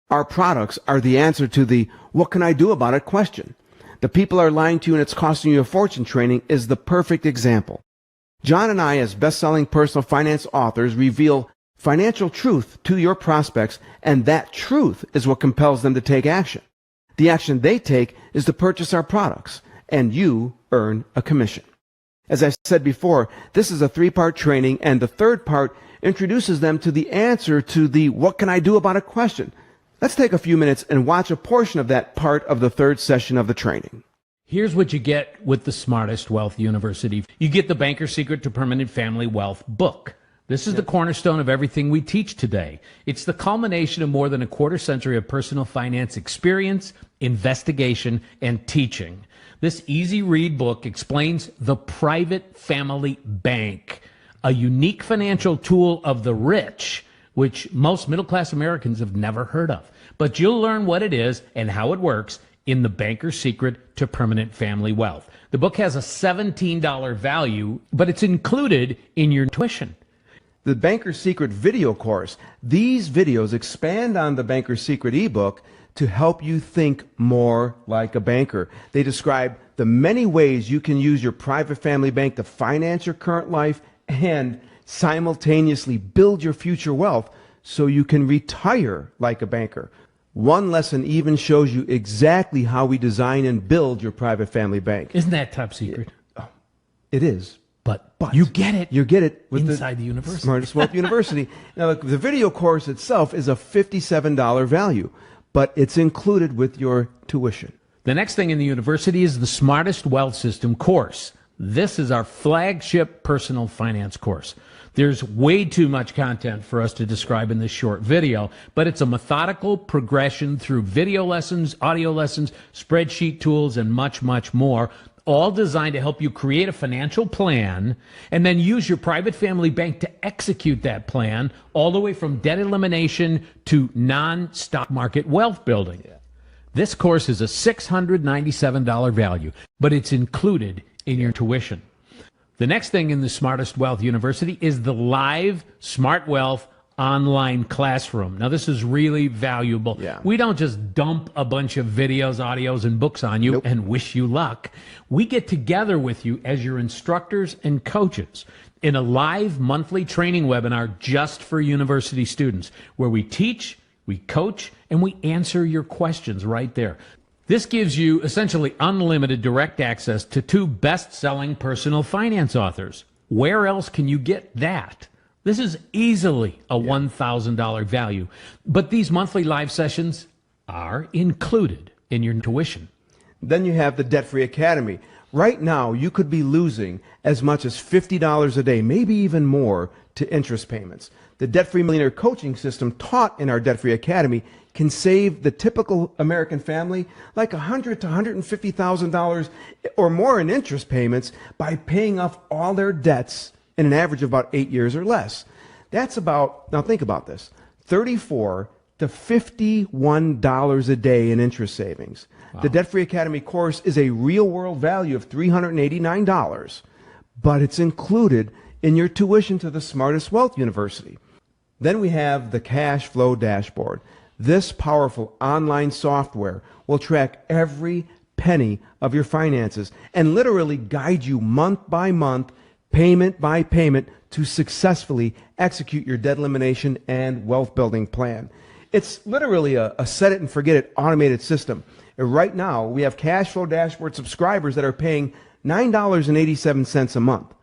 Our products are the answer to the "what can I do about it" question. The People Are Lying to You and It's Costing You a Fortune training is the perfect example. John and I, as best-selling personal finance authors, reveal financial truth to your prospects, and that truth is what compels them to take action. The action they take is to purchase our products, and you earn a commission. As I said before, this is a 3-part training, and the third part introduces them to the answer to the "what can I do about it" question. Let's take a few minutes and watch a portion of that part of the third session of the training. Here's what you get with the Smartest Wealth University. You get the Banker's Secret to Permanent Family Wealth book. This is the cornerstone of everything we teach today. It's the culmination of more than a quarter century of personal finance experience, investigation, and teaching. This easy-read book explains the private family bank, a unique financial tool of the rich, which most middle-class Americans have never heard of. But you'll learn what it is and how it works in The Banker's Secret to Permanent Family Wealth. The book has a $17 value, but it's included in your tuition. The Banker's Secret video course. These videos expand on the Banker's Secret ebook to help you think more like a banker. They describe the many ways you can use your private family bank to finance your current life and simultaneously build your future wealth so you can retire like a banker. One lesson even shows you exactly how we design and build your private family bank. Isn't that top secret? It is. But you get it. You get it with inside the university. Smartest Wealth University. Now, the video course itself is a $57 value, but it's included with your tuition. The next thing in the university is the Smartest Wealth System course. This is our flagship personal finance course. There's way too much content for us to describe in this short video, but it's a methodical progression through video lessons, audio lessons, spreadsheet tools, and much, much more, all designed to help you create a financial plan and then use your private family bank to execute that plan, all the way from debt elimination to non-stock market wealth building. This course is a $697 value, but it's included in your tuition. The next thing in the Smartest Wealth University is the live Smart Wealth online classroom. Now, this is really valuable. We don't just dump a bunch of videos, audios, and books on you and wish you luck. We get together with you as your instructors and coaches in a live monthly training webinar just for university students, where we teach, we coach, and we answer your questions right there. This gives you essentially unlimited direct access to 2 best-selling personal finance authors. Where else can you get that? This is easily a $1,000 value, but these monthly live sessions are included in your tuition. Then you have the Debt Free Academy. Right now, you could be losing as much as $50 a day, maybe even more, to interest payments. The Debt Free Millionaire coaching system taught in our Debt Free Academy can save the typical American family like $100,000 to $150,000 or more in interest payments by paying off all their debts in an average of about 8 years or less. That's about, now think about this, $34 to $51 a day in interest savings. Wow. The Debt Free Academy course is a real world value of $389, but it's included in your tuition to the Smartest Wealth University. Then we have the Cash Flow Dashboard. This powerful online software will track every penny of your finances and literally guide you month by month, payment by payment, to successfully execute your debt elimination and wealth building plan. It's literally a set it and forget it automated system. And right now, we have Cash Flow Dashboard subscribers that are paying $9.87 a month.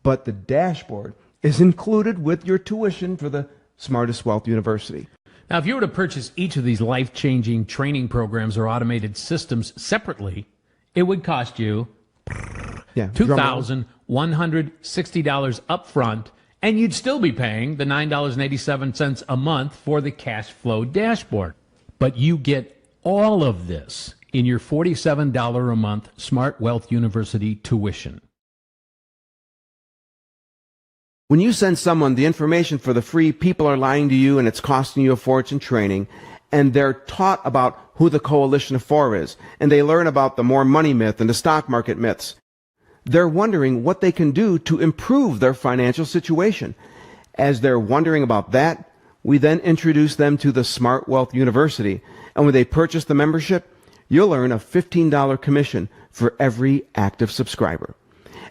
But the dashboard is included with your tuition for the Smartest Wealth University. Now, if you were to purchase each of these life-changing training programs or automated systems separately, it would cost you $2,160 up front, and you'd still be paying the $9.87 a month for the Cash Flow Dashboard. But you get all of this in your $47 a month Smart Wealth University tuition. When you send someone the information for the free People Are Lying to You and It's Costing You a Fortune training, and they're taught about who the Coalition of Four is, and they learn about the more money myth and the stock market myths, they're wondering what they can do to improve their financial situation. As they're wondering about that, we then introduce them to the Smart Wealth University, and when they purchase the membership, you'll earn a $15 commission for every active subscriber.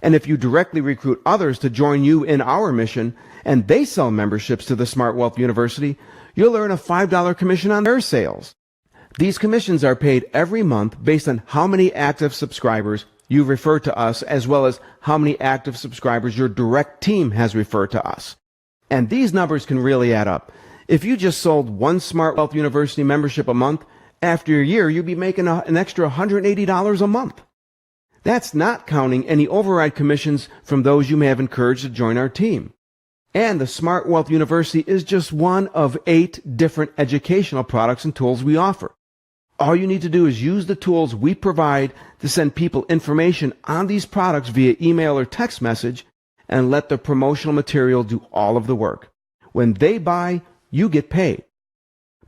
And if you directly recruit others to join you in our mission, and they sell memberships to the Smart Wealth University, you'll earn a $5 commission on their sales. These commissions are paid every month based on how many active subscribers you refer to us, as well as how many active subscribers your direct team has referred to us. And these numbers can really add up. If you just sold one Smart Wealth University membership a month, after a year, you'd be making an extra $180 a month. That's not counting any override commissions from those you may have encouraged to join our team. And the Smart Wealth University is just one of 8 different educational products and tools we offer. All you need to do is use the tools we provide to send people information on these products via email or text message, and let the promotional material do all of the work. When they buy, you get paid.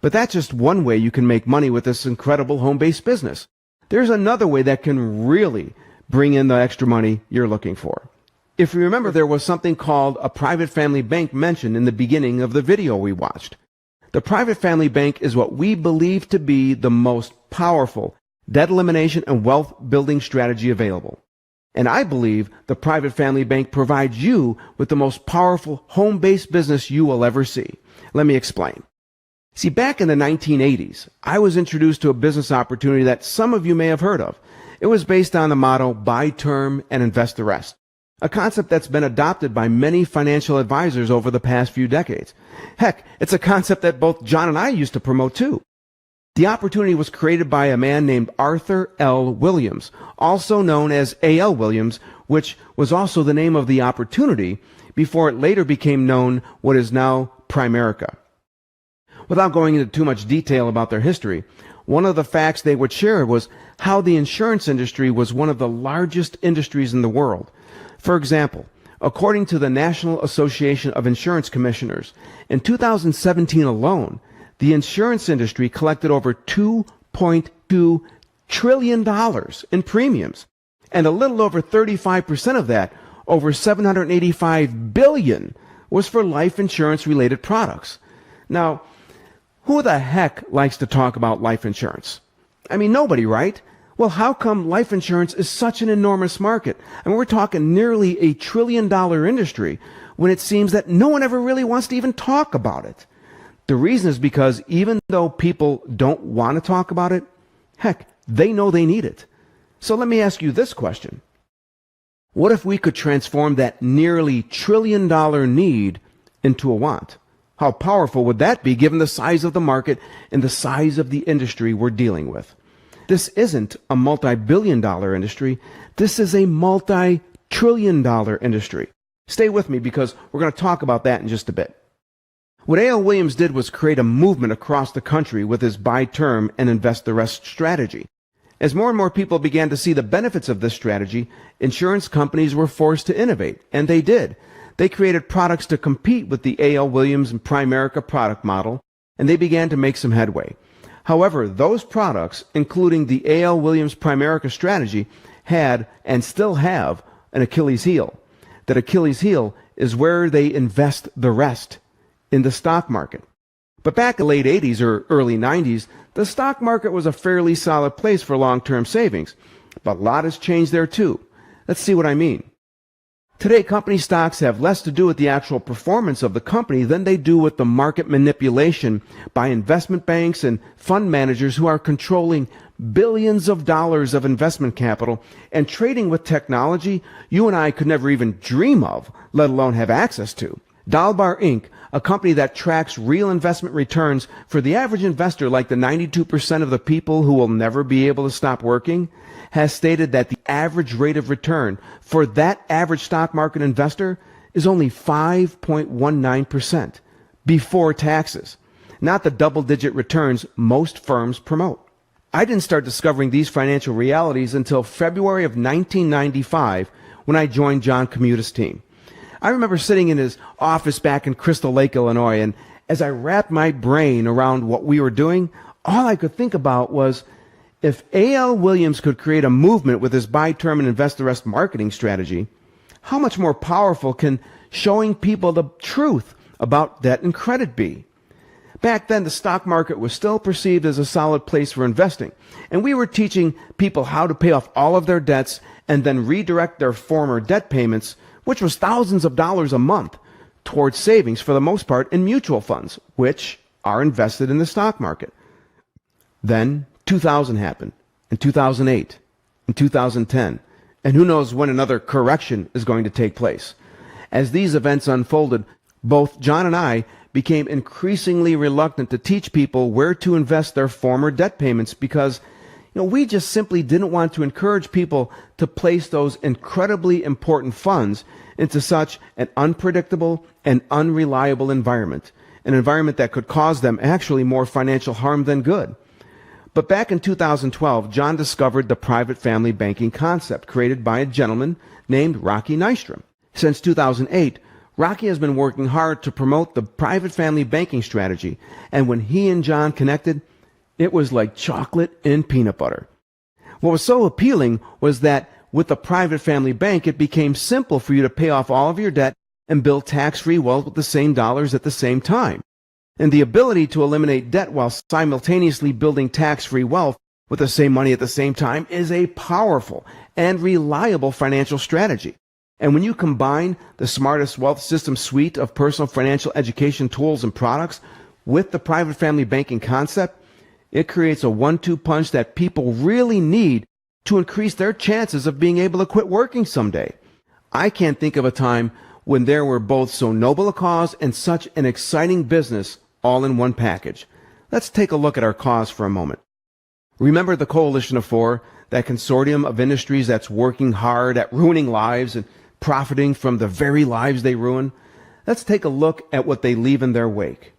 But that's just one way you can make money with this incredible home-based business. there's another way that can really bring in the extra money you're looking for. If you remember, there was something called a private family bank mentioned in the beginning of the video we watched. The private family bank is what we believe to be the most powerful debt elimination and wealth building strategy available. And I believe the private family bank provides you with the most powerful home-based business you will ever see. Let me explain. See, back in the 1980s, I was introduced to a business opportunity that some of you may have heard of. It was based on the motto, buy term and invest the rest, a concept that's been adopted by many financial advisors over the past few decades. Heck, it's a concept that both John and I used to promote too. The opportunity was created by a man named Arthur L. Williams, also known as A.L. Williams, which was also the name of the opportunity before it later became known what is now Primerica. Without going into too much detail about their history, one of the facts they would share was how the insurance industry was one of the largest industries in the world. For example, according to the National Association of Insurance Commissioners, in 2017 alone, the insurance industry collected over $2.2 trillion in premiums, and a little over 35% of that, over $785 billion, was for life insurance-related products. Now, who the heck likes to talk about life insurance? I mean, nobody, right? Well, how come life insurance is such an enormous market? I mean, we're talking nearly $1 trillion industry when it seems that no one ever really wants to even talk about it. The reason is because even though people don't want to talk about it, heck, they know they need it. So let me ask you this question. What if we could transform that nearly $1 trillion need into a want? How powerful would that be given the size of the market and the size of the industry we're dealing with? This isn't a multi-billion-dollar industry. This is a multi-trillion-dollar industry. Stay with me because we're going to talk about that in just a bit. What A.L. Williams did was create a movement across the country with his buy term and invest the rest strategy. As more and more people began to see the benefits of this strategy, insurance companies were forced to innovate, and they did. They created products to compete with the A.L. Williams and Primerica product model, and they began to make some headway. However, those products, including the A.L. Williams Primerica strategy, had and still have an Achilles heel. That Achilles heel is where they invest the rest, in the stock market. But back in the late 80s or early 90s, the stock market was a fairly solid place for long-term savings. But a lot has changed there too. Let's see what I mean. Today, company stocks have less to do with the actual performance of the company than they do with the market manipulation by investment banks and fund managers who are controlling billions of dollars of investment capital and trading with technology you and I could never even dream of, let alone have access to. Dalbar Inc., a company that tracks real investment returns for the average investor, like the 92% of the people who will never be able to stop working, has stated that the average rate of return for that average stock market investor is only 5.19% before taxes, not the double-digit returns most firms promote. I didn't start discovering these financial realities until February of 1995 when I joined John Comuta's team. I remember sitting in his office back in Crystal Lake, Illinois, and as I wrapped my brain around what we were doing, all I could think about was, if A.L. Williams could create a movement with his buy term and invest the rest marketing strategy, how much more powerful can showing people the truth about debt and credit be? Back then, the stock market was still perceived as a solid place for investing, and we were teaching people how to pay off all of their debts and then redirect their former debt payments, which was thousands of dollars a month, towards savings for the most part in mutual funds, which are invested in the stock market. Then 2000 happened, and 2008, and 2010, and who knows when another correction is going to take place. As these events unfolded, both John and I became increasingly reluctant to teach people where to invest their former debt payments because we just simply didn't want to encourage people to place those incredibly important funds into such an unpredictable and unreliable environment, an environment that could cause them actually more financial harm than good. But back in 2012, John discovered the private family banking concept created by a gentleman named Rocky Nystrom. Since 2008, Rocky has been working hard to promote the private family banking strategy, and when he and John connected, it was like chocolate and peanut butter. What was so appealing was that with the private family bank, it became simple for you to pay off all of your debt and build tax-free wealth with the same dollars at the same time. And the ability to eliminate debt while simultaneously building tax-free wealth with the same money at the same time is a powerful and reliable financial strategy. And when you combine the Smartest Wealth System suite of personal financial education tools and products with the private family banking concept, it creates a 1-2 punch that people really need to increase their chances of being able to quit working someday. I can't think of a time when there were both so noble a cause and such an exciting business all in one package. Let's take a look at our cause for a moment. Remember the Coalition of Four, that consortium of industries that's working hard at ruining lives and profiting from the very lives they ruin? Let's take a look at what they leave in their wake.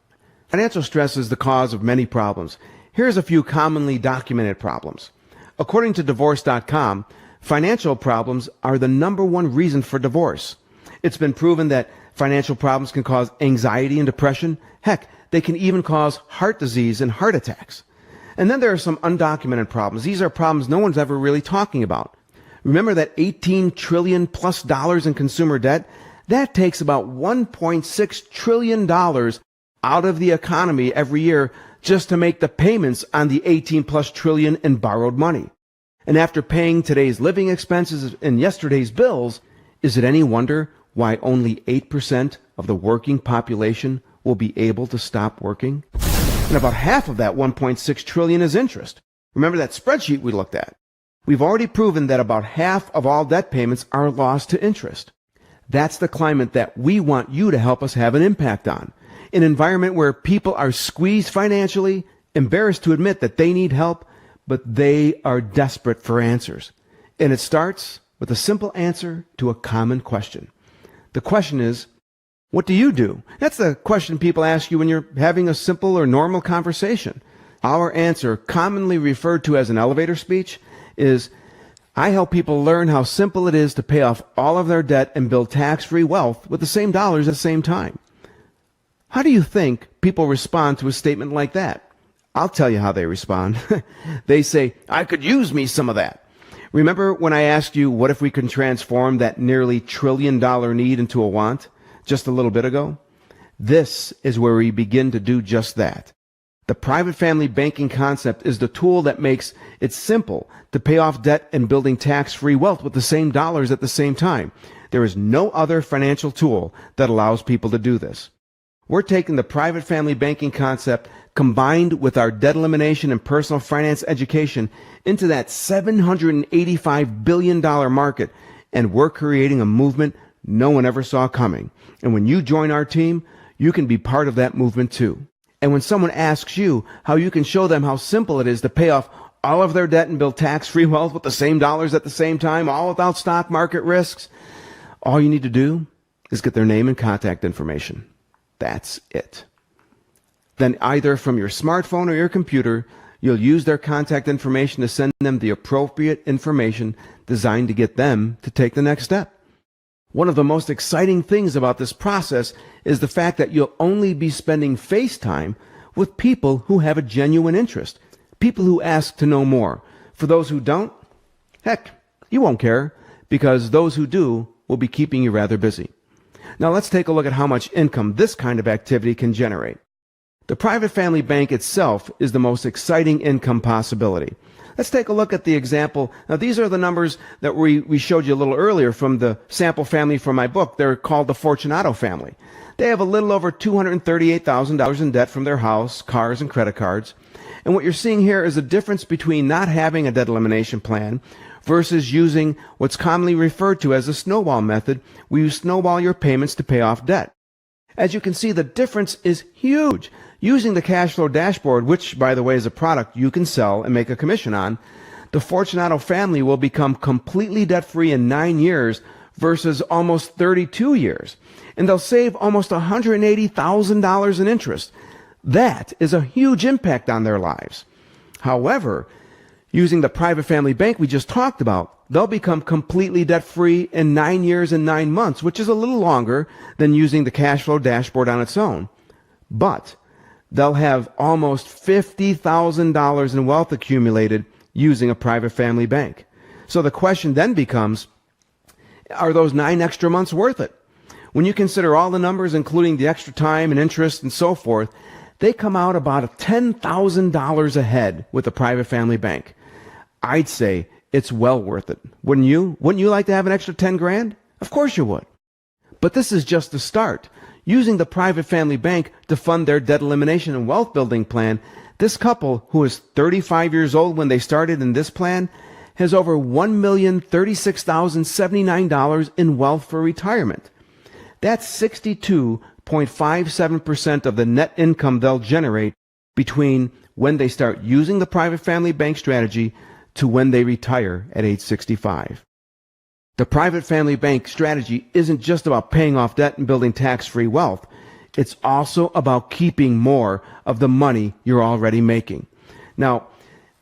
Financial stress is the cause of many problems. Here's a few commonly documented problems. According to Divorce.com, financial problems are the #1 reason for divorce. It's been proven that financial problems can cause anxiety and depression. Heck, they can even cause heart disease and heart attacks. And then there are some undocumented problems. These are problems no one's ever really talking about. Remember that $18 trillion plus in consumer debt? That takes about $1.6 trillion out of the economy every year just to make the payments on the 18 plus trillion in borrowed money. And after paying today's living expenses and yesterday's bills, is it any wonder why only 8% of the working population will be able to stop working? And about half of that 1.6 trillion is interest. Remember that spreadsheet we looked at? We've already proven that about half of all debt payments are lost to interest. That's the climate that we want you to help us have an impact on. An environment where people are squeezed financially, embarrassed to admit that they need help, but they are desperate for answers. And it starts with a simple answer to a common question. The question is, what do you do? That's the question people ask you when you're having a simple or normal conversation. Our answer, commonly referred to as an elevator speech, is, I help people learn how simple it is to pay off all of their debt and build tax-free wealth with the same dollars at the same time. How do you think people respond to a statement like that? I'll tell you how they respond. They say, I could use me some of that. Remember when I asked you, what if we can transform that nearly $1 trillion need into a want just a little bit ago? This is where we begin to do just that. The private family banking concept is the tool that makes it simple to pay off debt and building tax-free wealth with the same dollars at the same time. There is no other financial tool that allows people to do this. We're taking the private family banking concept combined with our debt elimination and personal finance education into that $785 billion market, and we're creating a movement no one ever saw coming. And when you join our team, you can be part of that movement too. And when someone asks you how you can show them how simple it is to pay off all of their debt and build tax-free wealth with the same dollars at the same time, all without stock market risks, all you need to do is get their name and contact information. That's it. Then either from your smartphone or your computer, you'll use their contact information to send them the appropriate information designed to get them to take the next step. One of the most exciting things about this process is the fact that you'll only be spending face time with people who have a genuine interest, people who ask to know more. For those who don't, heck, you won't care, because those who do will be keeping you rather busy. Now let's take a look at how much income this kind of activity can generate. The private family bank itself is the most exciting income possibility. Let's take a look at the example. Now, these are the numbers that we showed you a little earlier from the sample family from my book. They're called the Fortunato family. They have a little over $238,000 in debt from their house, cars, and credit cards. And what you're seeing here is a difference between not having a debt elimination plan versus using what's commonly referred to as the snowball method, where you snowball your payments to pay off debt. As you can see, the difference is huge. Using the cash flow dashboard, which, by the way, is a product you can sell and make a commission on, the Fortunato family will become completely debt-free in 9 years versus almost 32 years. And they'll save almost $180,000 in interest. That is a huge impact on their lives. However, using the private family bank we just talked about, they'll become completely debt-free in 9 years and 9 months, which is a little longer than using the cash flow dashboard on its own. But they'll have almost $50,000 in wealth accumulated using a private family bank. So the question then becomes, are those 9 extra months worth it? When you consider all the numbers, including the extra time and interest and so forth, they come out about $10,000 ahead with a private family bank. I'd say it's well worth it. Wouldn't you? Wouldn't you like to have an extra 10 grand? Of course you would. But this is just the start. Using the private family bank to fund their debt elimination and wealth building plan, this couple, who is 35 years old when they started in this plan, has over $1,036,079 in wealth for retirement. That's 62.57% of the net income they'll generate between when they start using the private family bank strategy to when they retire at age 65. The private family bank strategy isn't just about paying off debt and building tax-free wealth. It's also about keeping more of the money you're already making. Now,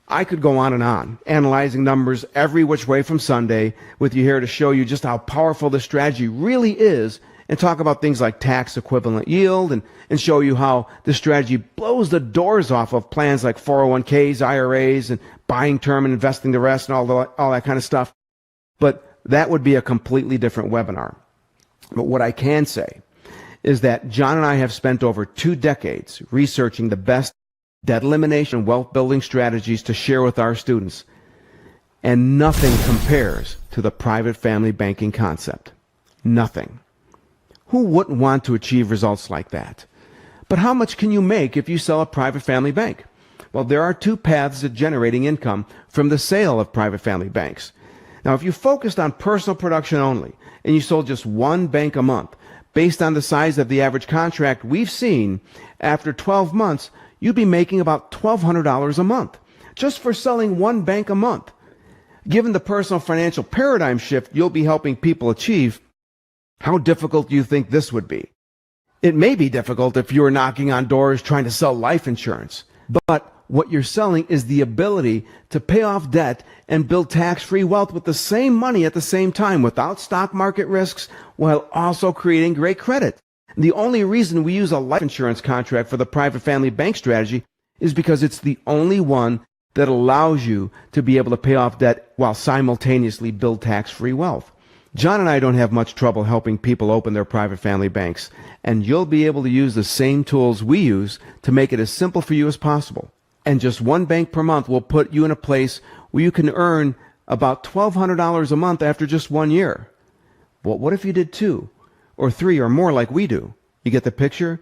I could go on, analyzing numbers every which way from Sunday with you here to show you just how powerful this strategy really is, and talk about things like tax equivalent yield and show you how this strategy blows the doors off of plans like 401ks, IRAs, and buying term and investing the rest and all that kind of stuff. But that would be a completely different webinar. But what I can say is that John and I have spent over 2 decades researching the best debt elimination and wealth building strategies to share with our students. And nothing compares to the private family banking concept. Nothing. Who wouldn't want to achieve results like that? But how much can you make if you sell a private family bank? Well, there are 2 paths to generating income from the sale of private family banks. Now, if you focused on personal production only and you sold just 1 bank a month, based on the size of the average contract we've seen, after 12 months, you'd be making about $1,200 a month just for selling 1 bank a month. Given the personal financial paradigm shift you'll be helping people achieve, how difficult do you think this would be? It may be difficult if you were knocking on doors trying to sell life insurance, but what you're selling is the ability to pay off debt and build tax-free wealth with the same money at the same time without stock market risks, while also creating great credit. The only reason we use a life insurance contract for the private family bank strategy is because it's the only one that allows you to be able to pay off debt while simultaneously build tax-free wealth. John and I don't have much trouble helping people open their private family banks, and you'll be able to use the same tools we use to make it as simple for you as possible. And just 1 bank per month will put you in a place where you can earn about $1,200 a month after just 1 year. But what if you did 2 or 3 or more like we do? You get the picture?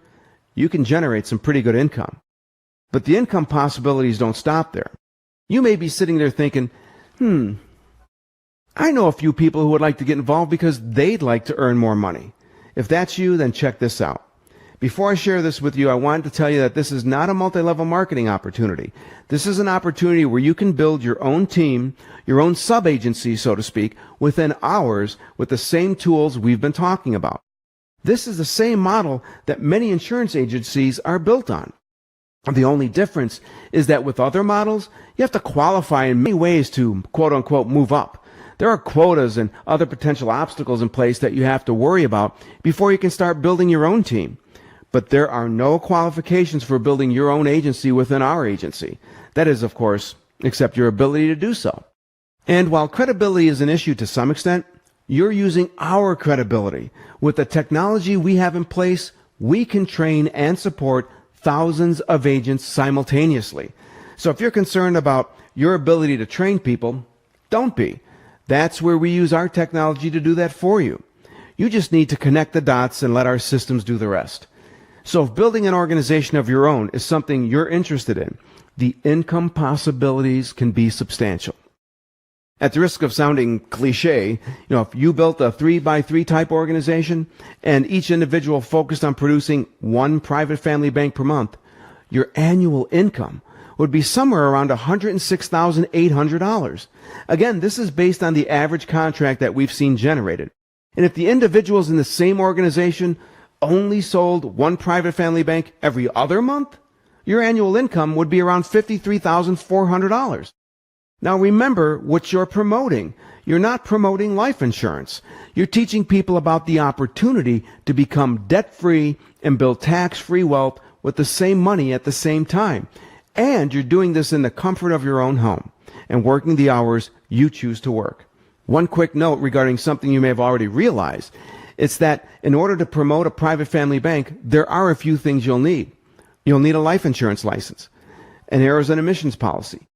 You can generate some pretty good income. But the income possibilities don't stop there. You may be sitting there thinking, I know a few people who would like to get involved because they'd like to earn more money. If that's you, then check this out. Before I share this with you, I wanted to tell you that this is not a multi-level marketing opportunity. This is an opportunity where you can build your own team, your own sub-agency, so to speak, within hours with the same tools we've been talking about. This is the same model that many insurance agencies are built on. The only difference is that with other models, you have to qualify in many ways to quote-unquote move up. There are quotas and other potential obstacles in place that you have to worry about before you can start building your own team. But there are no qualifications for building your own agency within our agency. That is, of course, except your ability to do so. And while credibility is an issue to some extent, you're using our credibility. With the technology we have in place, we can train and support thousands of agents simultaneously. So if you're concerned about your ability to train people, don't be. That's where we use our technology to do that for you. You just need to connect the dots and let our systems do the rest. So if building an organization of your own is something you're interested in, the income possibilities can be substantial. At the risk of sounding cliche, if you built a 3x3 type organization and each individual focused on producing 1 private family bank per month, your annual income would be somewhere around $106,800. Again, this is based on the average contract that we've seen generated. And if the individuals in the same organization only sold 1 private family bank every other month, your annual income would be around $53,400. Now remember what you're promoting. You're not promoting life insurance. You're teaching people about the opportunity to become debt-free and build tax-free wealth with the same money at the same time. And you're doing this in the comfort of your own home and working the hours you choose to work. One quick note regarding something you may have already realized. It's that in order to promote a private family bank, there are a few things you'll need. You'll need a life insurance license, an errors and omissions policy,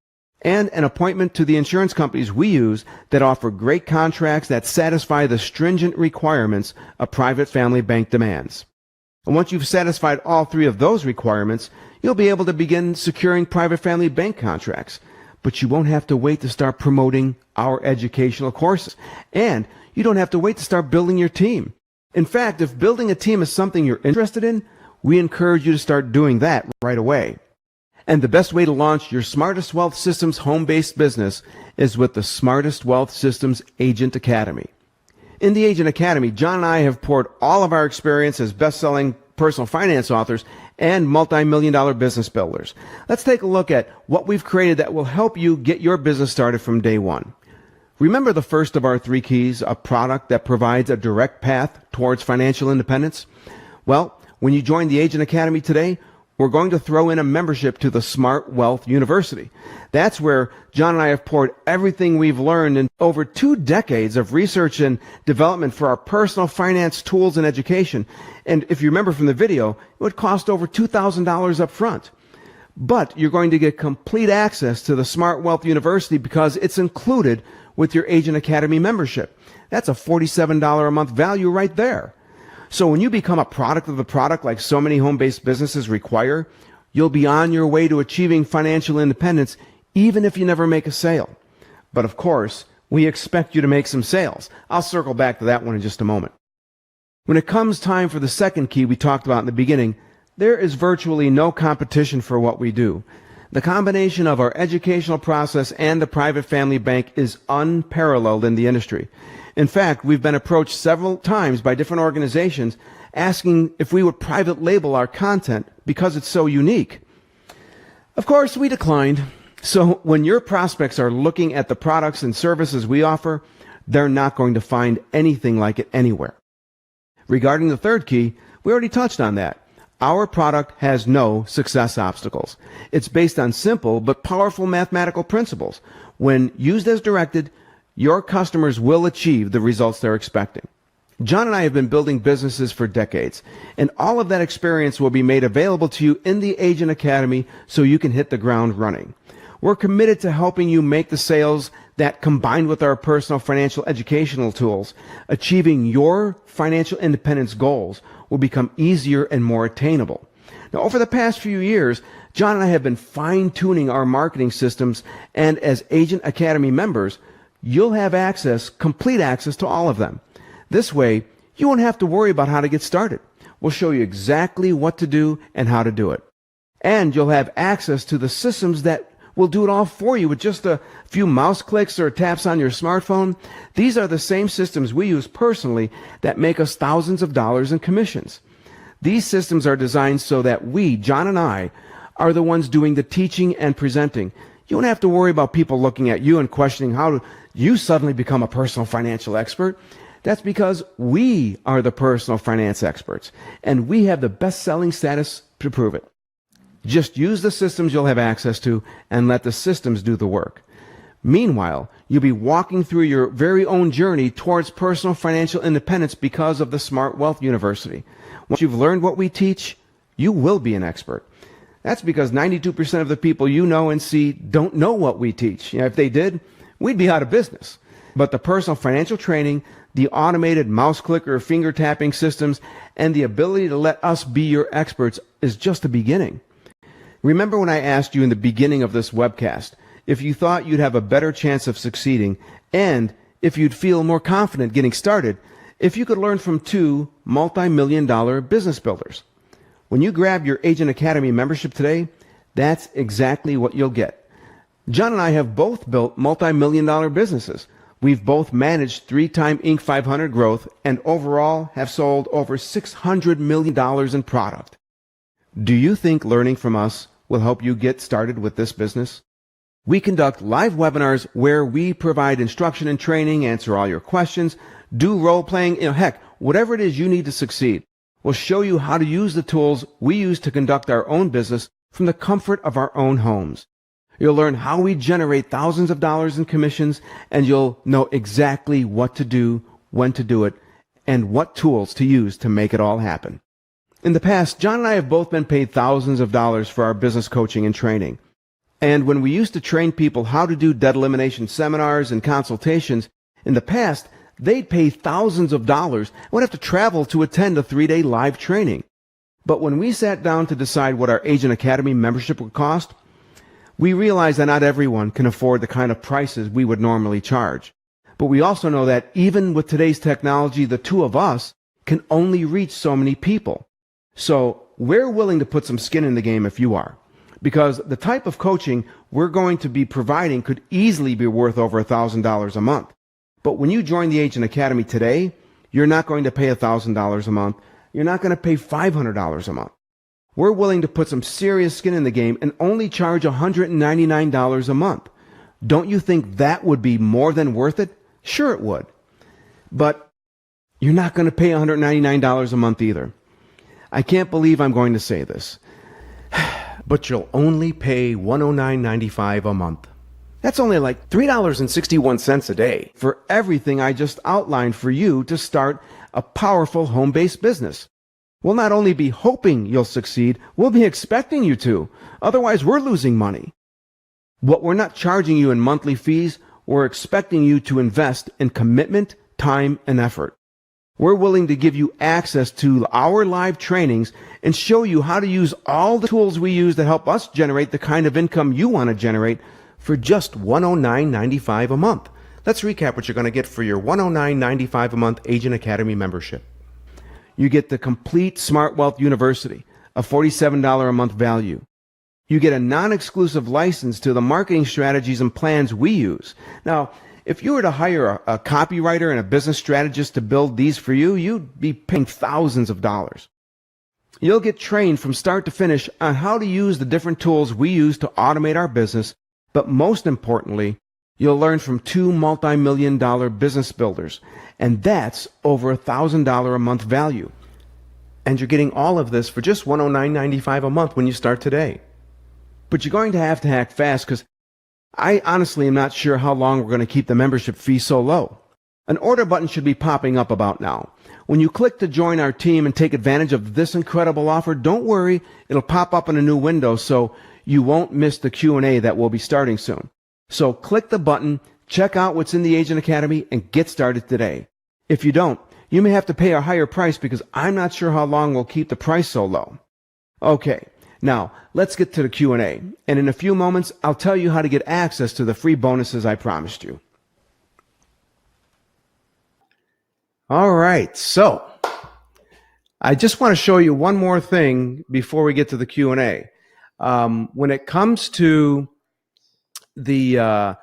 and an appointment to the insurance companies we use that offer great contracts that satisfy the stringent requirements a private family bank demands. And once you've satisfied all three of those requirements, you'll be able to begin securing private family bank contracts. But you won't have to wait to start promoting our educational courses. And you don't have to wait to start building your team. In fact, if building a team is something you're interested in, we encourage you to start doing that right away. And the best way to launch your Smartest Wealth Systems home-based business is with the Smartest Wealth Systems Agent Academy. In the Agent Academy, John and I have poured all of our experience as best-selling personal finance authors and multi-million-dollar business builders. Let's take a look at what we've created that will help you get your business started from day one. Remember the first of our three keys, a product that provides a direct path towards financial independence? Well, when you join the Agent Academy today, we're going to throw in a membership to the Smart Wealth University. That's where John and I have poured everything we've learned in over 2 decades of research and development for our personal finance tools and education. And if you remember from the video, it would cost over $2,000 up front. But you're going to get complete access to the Smart Wealth University because it's included with your Agent Academy membership. That's a $47 a month value right there. So when you become a product of the product like so many home-based businesses require, you'll be on your way to achieving financial independence even if you never make a sale. But of course, we expect you to make some sales. I'll circle back to that one in just a moment. When it comes time for the second key we talked about in the beginning, there is virtually no competition for what we do. The combination of our educational process and the private family bank is unparalleled in the industry. In fact, we've been approached several times by different organizations asking if we would private label our content because it's so unique. Of course, we declined. So when your prospects are looking at the products and services we offer, they're not going to find anything like it anywhere. Regarding the third key, we already touched on that. Our product has no success obstacles. It's based on simple but powerful mathematical principles. When used as directed, your customers will achieve the results they're expecting. John and I have been building businesses for decades, and all of that experience will be made available to you in the Agent Academy so you can hit the ground running. We're committed to helping you make the sales that, combined with our personal financial educational tools, achieving your financial independence goals will become easier and more attainable. Now, over the past few years, John and I have been fine-tuning our marketing systems, and as Agent Academy members, you'll have complete access to all of them. This way, you won't have to worry about how to get started. We'll show you exactly what to do and how to do it. And you'll have access to the systems that will do it all for you with just a few mouse clicks or taps on your smartphone. These are the same systems we use personally that make us thousands of dollars in commissions. These systems are designed so that we, John and I, are the ones doing the teaching and presenting. You don't have to worry about people looking at you and questioning how you suddenly become a personal financial expert. That's because we are the personal finance experts, and we have the best-selling status to prove it. Just use the systems you'll have access to and let the systems do the work. Meanwhile, you'll be walking through your very own journey towards personal financial independence because of the Smart Wealth University. Once you've learned what we teach, you will be an expert. That's because 92% of the people you know and see don't know what we teach. If they did, we'd be out of business. But the personal financial training, the automated mouse clicker finger tapping systems, and the ability to let us be your experts is just the beginning. Remember when I asked you in the beginning of this webcast if you thought you'd have a better chance of succeeding and if you'd feel more confident getting started if you could learn from 2 multi-million-dollar business builders. When you grab your Agent Academy membership today, that's exactly what you'll get. John and I have both built multi-million-dollar businesses. We've both managed 3-time Inc. 500 growth and overall have sold over $600 million in product. Do you think learning from us will help you get started with this business? We conduct live webinars where we provide instruction and training, answer all your questions, do role-playing, heck, whatever it is you need to succeed. We'll show you how to use the tools we use to conduct our own business from the comfort of our own homes. You'll learn how we generate thousands of dollars in commissions, and you'll know exactly what to do, when to do it, and what tools to use to make it all happen. In the past, John and I have both been paid thousands of dollars for our business coaching and training. And when we used to train people how to do debt elimination seminars and consultations, in the past, they'd pay thousands of dollars and would have to travel to attend a 3-day live training. But when we sat down to decide what our Agent Academy membership would cost, we realized that not everyone can afford the kind of prices we would normally charge. But we also know that even with today's technology, the two of us can only reach so many people. So we're willing to put some skin in the game if you are, because the type of coaching we're going to be providing could easily be worth over $1,000 a month. But when you join the Agent Academy today, you're not going to pay $1,000 a month. You're not going to pay $500 a month. We're willing to put some serious skin in the game and only charge $199 a month. Don't you think that would be more than worth it? Sure it would. But you're not going to pay $199 a month either. I can't believe I'm going to say this, but you'll only pay $109.95 a month. That's only like $3.61 a day for everything I just outlined for you to start a powerful home-based business. We'll not only be hoping you'll succeed, we'll be expecting you to. Otherwise, we're losing money. What we're not charging you in monthly fees, we're expecting you to invest in commitment, time, and effort. We're willing to give you access to our live trainings and show you how to use all the tools we use to help us generate the kind of income you want to generate for just $109.95 a month. Let's recap what you're going to get for your $109.95 a month Agent Academy membership. You get the complete Smart Wealth University, a $47 a month value. You get a non-exclusive license to the marketing strategies and plans we use. Now, if you were to hire a copywriter and a business strategist to build these for you, you'd be paying thousands of dollars. You'll get trained from start to finish on how to use the different tools we use to automate our business, but most importantly, you'll learn from 2 multi-million-dollar business builders, and that's over $1,000 a month value. And you're getting all of this for just $109.95 a month when you start today. But you're going to have act fast, because I honestly am not sure how long we're going to keep the membership fee so low. An order button should be popping up about now. When you click to join our team and take advantage of this incredible offer, don't worry, it'll pop up in a new window so you won't miss the Q&A that will be starting soon. So click the button, check out what's in the Agent Academy, and get started today. If you don't, you may have to pay a higher price because I'm not sure how long we'll keep the price so low. Okay. Now, let's get to the Q&A, and in a few moments, I'll tell you how to get access to the free bonuses I promised you. All right, so I just want to show you one more thing before we get to the Q&A. When it comes to the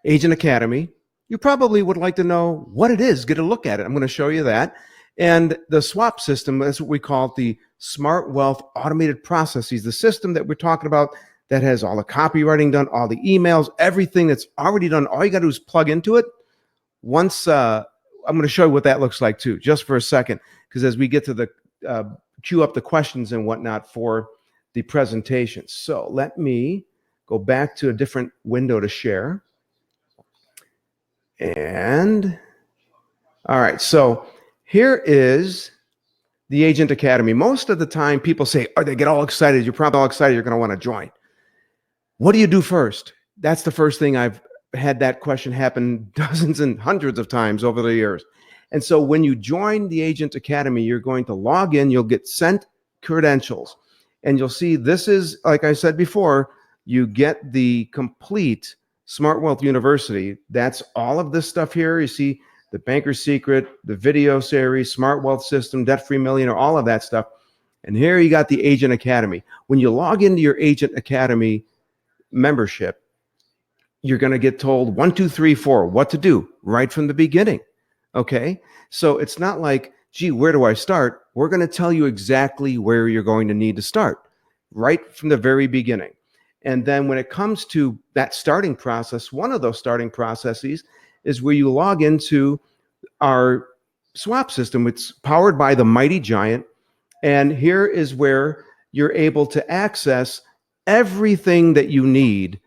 Agent Academy, you probably would like to know what it is. Get a look at it. I'm going to show you that. And the SWAP system, that's what we call it, the Smart Wealth Automated Processes, the system that we're talking about that has all the copywriting done, all the emails, everything that's already done. All you got to do is plug into it. Once I'm going to show you what that looks like too, just for a second, because as we get to the queue up the questions and whatnot for the presentation. So let me go back to a different window to share. And all right, so here is the Agent Academy. Most of the time people say, oh, they get all excited. You're probably all excited. You're going to want to join. What do you do first? That's the first thing. I've had that question happen dozens and hundreds of times over the years. And so when you join the Agent Academy, you're going to log in. You'll get sent credentials. And you'll see this is, like I said before, you get the complete Smart Wealth University. That's all of this stuff here. You see the Banker's Secret, the video series, Smart Wealth System, Debt-Free Millionaire, all of that stuff. And here you got the Agent Academy. When you log into your Agent Academy membership, you're going to get told 1, 2, 3, 4, what to do right from the beginning. Okay? So it's not like, gee, where do I start? We're going to tell you exactly where you're going to need to start right from the very beginning. And then when it comes to that starting process, one of those starting processes is where you log into our SWAP system. It's powered by the Mighty Giant. And here is where you're able to access everything that you need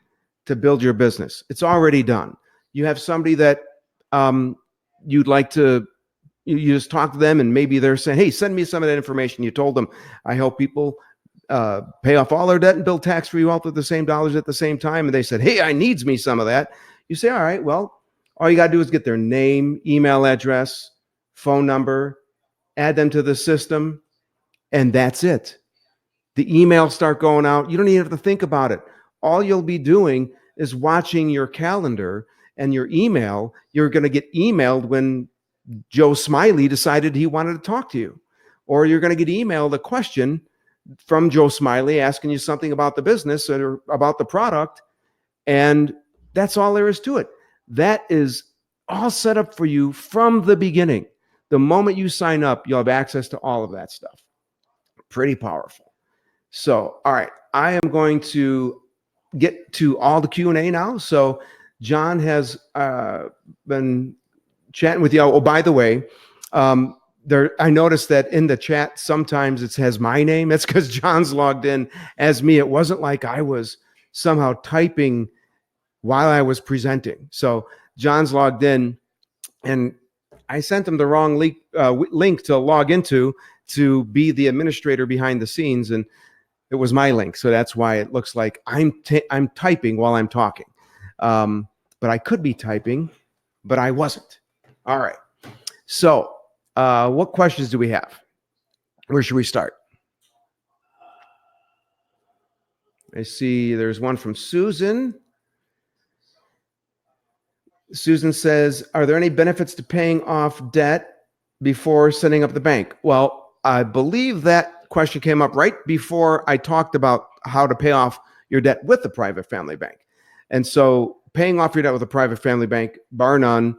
to build your business. It's already done. You have somebody that you'd like to, you just talk to them, and maybe they're saying, hey, send me some of that information. You told them, I help people pay off all their debt and build tax-free wealth with the same dollars at the same time. And they said, hey, I needs me some of that. You say, all right, well, all you got to do is get their name, email address, phone number, add them to the system, and that's it. The emails start going out. You don't even have to think about it. All you'll be doing is watching your calendar and your email. You're going to get emailed when Joe Smiley decided he wanted to talk to you, or you're going to get emailed a question from Joe Smiley asking you something about the business or about the product. And that's all there is to it. That is all set up for you from the beginning. The moment you sign up, you'll have access to all of that stuff. Pretty powerful. So, all right, I am going to get to all the Q&A now. So John has been chatting with you. Oh, by the way, I noticed that in the chat, sometimes it has my name. That's because John's logged in as me. It wasn't like I was somehow typing while I was presenting. So John's logged in, and I sent him the wrong link to log into to be the administrator behind the scenes, and it was my link. So that's why it looks like I'm typing while I'm talking. But I could be typing, but I wasn't. All right. So what questions do we have? Where should we start? I see there's one from Susan. Susan says, are there any benefits to paying off debt before setting up the bank? Well, I believe that question came up right before I talked about how to pay off your debt with the private family bank. And so paying off your debt with a private family bank, bar none,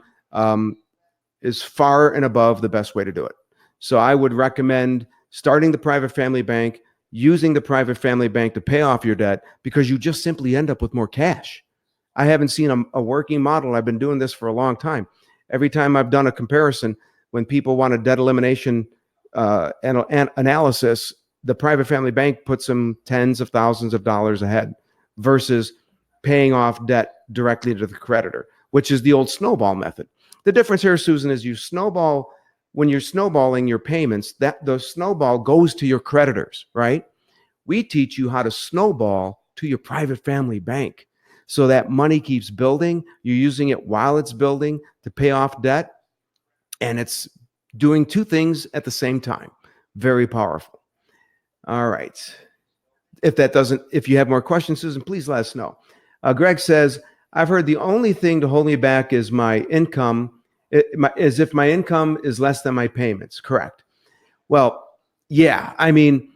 is far and above the best way to do it. So I would recommend starting the private family bank, using the private family bank to pay off your debt, because you just simply end up with more cash. I haven't seen a working model. I've been doing this for a long time. Every time I've done a comparison, when people want a debt elimination analysis, the private family bank puts them tens of thousands of dollars ahead versus paying off debt directly to the creditor, which is the old snowball method. The difference here, Susan, is when you're snowballing your payments, that the snowball goes to your creditors, right? We teach you how to snowball to your private family bank. So that money keeps building. You're using it while it's building to pay off debt. And it's doing two things at the same time. Very powerful. All right. If you have more questions, Susan, please let us know. Greg says, I've heard the only thing to hold me back is my income, is if my income is less than my payments. Correct. Well, yeah. I mean,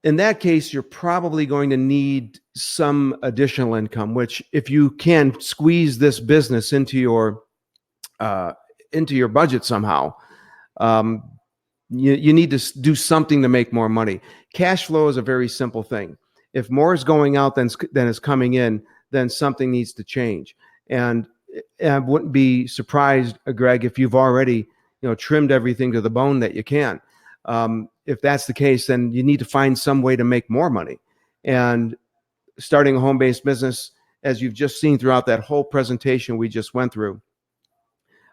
in that case, you're probably going to need some additional income, which if you can squeeze this business into your budget somehow, you need to do something to make more money. Cash flow is a very simple thing. If more is going out than is coming in, then something needs to change. And I wouldn't be surprised, Greg, if you've already trimmed everything to the bone that you can. If that's the case, then you need to find some way to make more money. And starting a home-based business, as you've just seen throughout that whole presentation we just went through,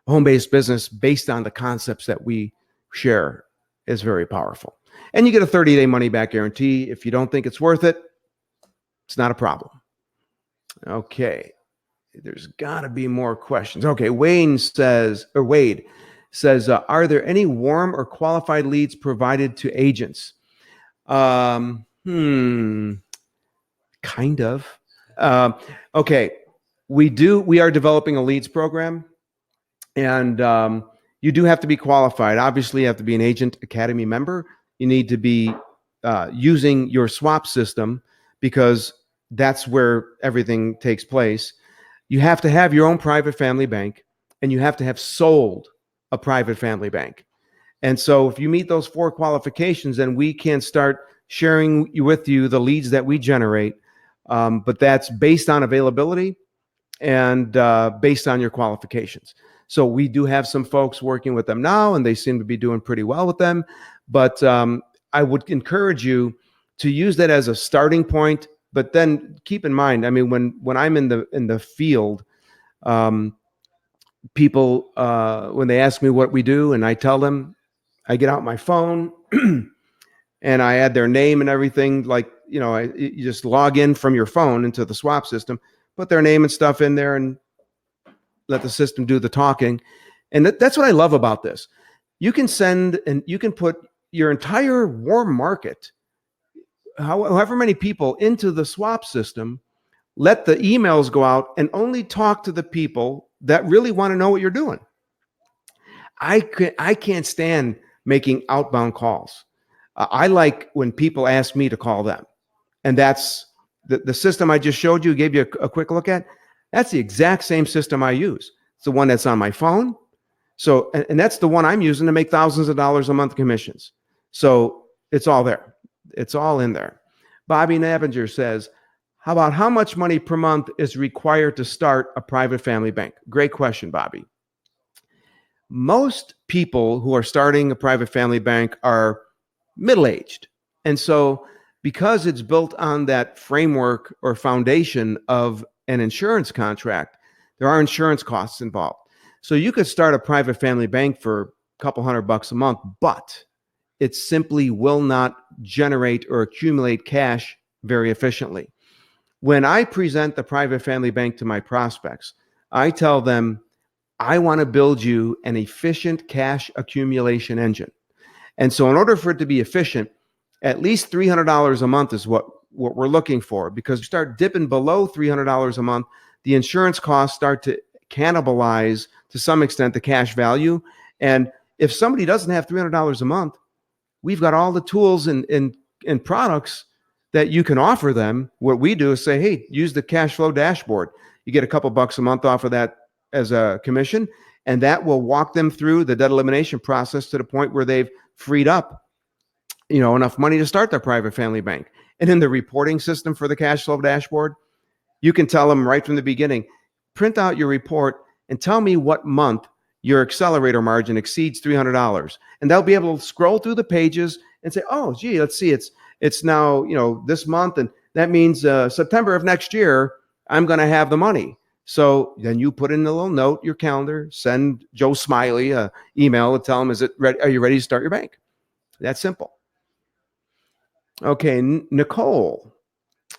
a home-based business based on the concepts that we share is very powerful. And you get a 30-day money-back guarantee. If you don't think it's worth it, it's not a problem. Okay. There's got to be more questions. Okay. Wade says, are there any warm or qualified leads provided to agents? Kind of. Okay. We are developing a leads program, and you do have to be qualified. Obviously, you have to be an Agent Academy member. You need to be using your swap system, because that's where everything takes place. You have to have your own private family bank, and you have to have sold a private family bank. And so if you meet those 4 qualifications, then we can start sharing with you the leads that we generate. But that's based on availability and based on your qualifications. So we do have some folks working with them now, and they seem to be doing pretty well with them. But I would encourage you to use that as a starting point. But then keep in mind, I mean, when I'm in the field, people when they ask me what we do, and I tell them, I get out my phone and I add their name and everything. Like, you just log in from your phone into the swap system, put their name and stuff in there, and let the system do the talking. And that's what I love about this. You can send and you can put your entire warm market, however many people, into the swap system, let the emails go out, and only talk to the people that really want to know what you're doing. I can't stand making outbound calls. I like when people ask me to call them. And that's the system I just showed you, gave you a quick look at. That's the exact same system I use. It's the one that's on my phone. So, and that's the one I'm using to make thousands of dollars a month commissions. So it's all there. It's all in there. Bobby Navinger says, how much money per month is required to start a private family bank? Great question, Bobby. Most people who are starting a private family bank are middle-aged. And so because it's built on that framework or foundation of an insurance contract, there are insurance costs involved. So you could start a private family bank for a couple $100 a month, but it simply will not generate or accumulate cash very efficiently. When I present the private family bank to my prospects, I tell them, I want to build you an efficient cash accumulation engine. And so in order for it to be efficient, at least $300 a month is what we're looking for, because you start dipping below $300 a month, the insurance costs start to cannibalize to some extent the cash value. And if somebody doesn't have $300 a month, we've got all the tools and products that you can offer them. What we do is say, hey, use the cash flow dashboard. You get a couple bucks a month off of that as a commission, and that will walk them through the debt elimination process to the point where they've freed up, enough money to start their private family bank. And in the reporting system for the cash flow dashboard, you can tell them right from the beginning, print out your report and tell me what month your accelerator margin exceeds $300. And they'll be able to scroll through the pages and say, oh, gee, let's see, it's now, this month, and that means September of next year, I'm going to have the money. So then you put in a little note, your calendar, send Joe Smiley an email and tell him, are you ready to start your bank? That's simple. Okay, Nicole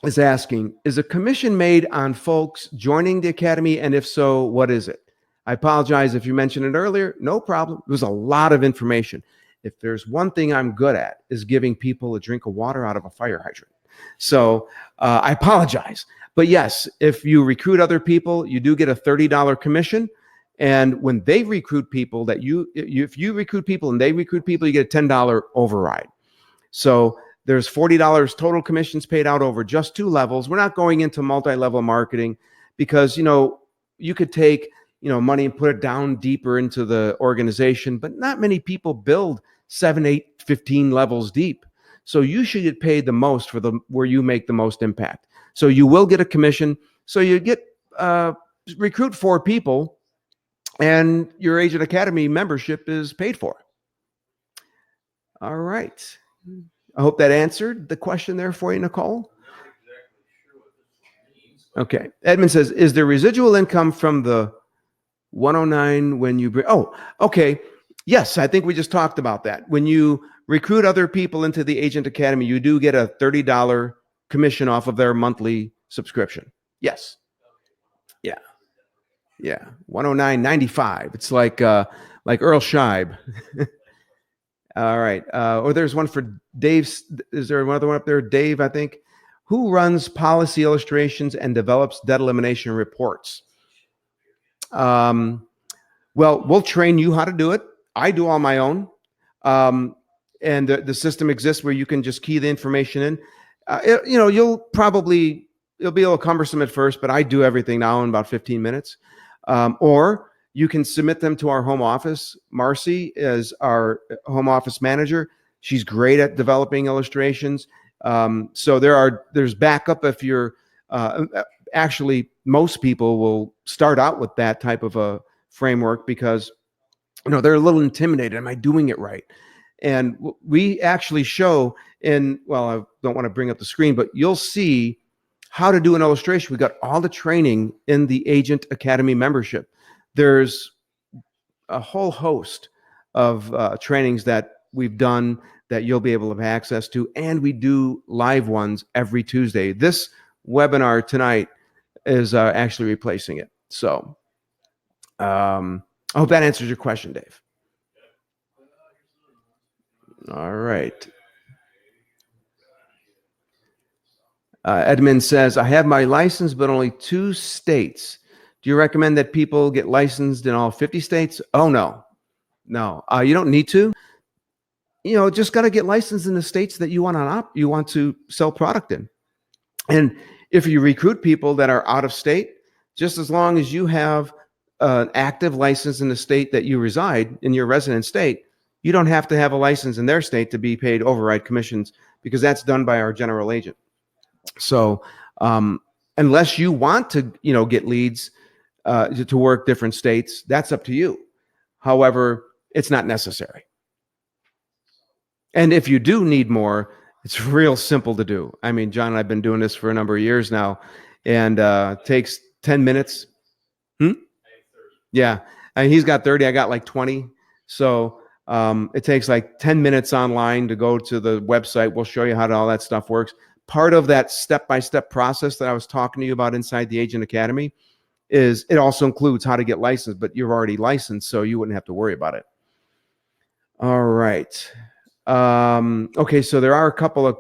is asking, is a commission made on folks joining the academy? And if so, what is it? I apologize if you mentioned it earlier. No problem. It was a lot of information. If there's one thing I'm good at, is giving people a drink of water out of a fire hydrant. So I apologize. But yes, if you recruit other people, you do get a $30 commission. And when they recruit people, if you recruit people and they recruit people, you get a $10 override. So there's $40 total commissions paid out over just 2 levels. We're not going into multi-level marketing because, you could take, money and put it down deeper into the organization, but not many people build 7, 8, 15 levels deep. So you should get paid the most for where you make the most impact. So you will get a commission. So you get recruit 4 people, and your Agent Academy membership is paid for. All right. I hope that answered the question there for you, Nicole. Okay. Edmund says, is there residual income from the 109 when you bring? Oh, okay. Yes, I think we just talked about that. When you recruit other people into the Agent Academy, you do get a $30 commission off of their monthly subscription. Yes. Yeah. Yeah. 109.95. It's like Earl Scheib. All right. Or there's one for Dave. Is there another one up there? Dave, I think. Who runs policy illustrations and develops debt elimination reports? Well, we'll train you how to do it. I do all my own. And the system exists where you can just key the information in. It'll be a little cumbersome at first, but I do everything now in about 15 minutes. Or you can submit them to our home office. Marcy is our home office manager. She's great at developing illustrations. So there's backup if you're actually, most people will start out with that type of a framework because they're a little intimidated. Am I doing it right? And we actually show well, I don't want to bring up the screen, but you'll see how to do an illustration. We got all the training in the Agent Academy membership. There's a whole host of trainings that we've done that you'll be able to have access to, and we do live ones every Tuesday. This webinar tonight is actually replacing it. So I hope that answers your question, Dave. All right. Edmund says, I have my license, but only 2 states. Do you recommend that people get licensed in all 50 states? Oh, no. No, you don't need to. Just got to get licensed in the states that you want to sell product in. And if you recruit people that are out of state, just as long as you have an active license in the state that you reside, in your resident state, you don't have to have a license in their state to be paid override commissions, because that's done by our general agent. So unless you want to, get leads to work different states, that's up to you. However, it's not necessary. And if you do need more, it's real simple to do. I mean, John and I have been doing this for a number of years now, and it takes 10 minutes. Yeah. And he's got 30. I got like 20. So it takes like 10 minutes online to go to the website. We'll show you how all that stuff works. Part of that step-by-step process that I was talking to you about inside the Agent Academy is it also includes how to get licensed, but you're already licensed, so you wouldn't have to worry about it. All right. Okay, so there are a couple of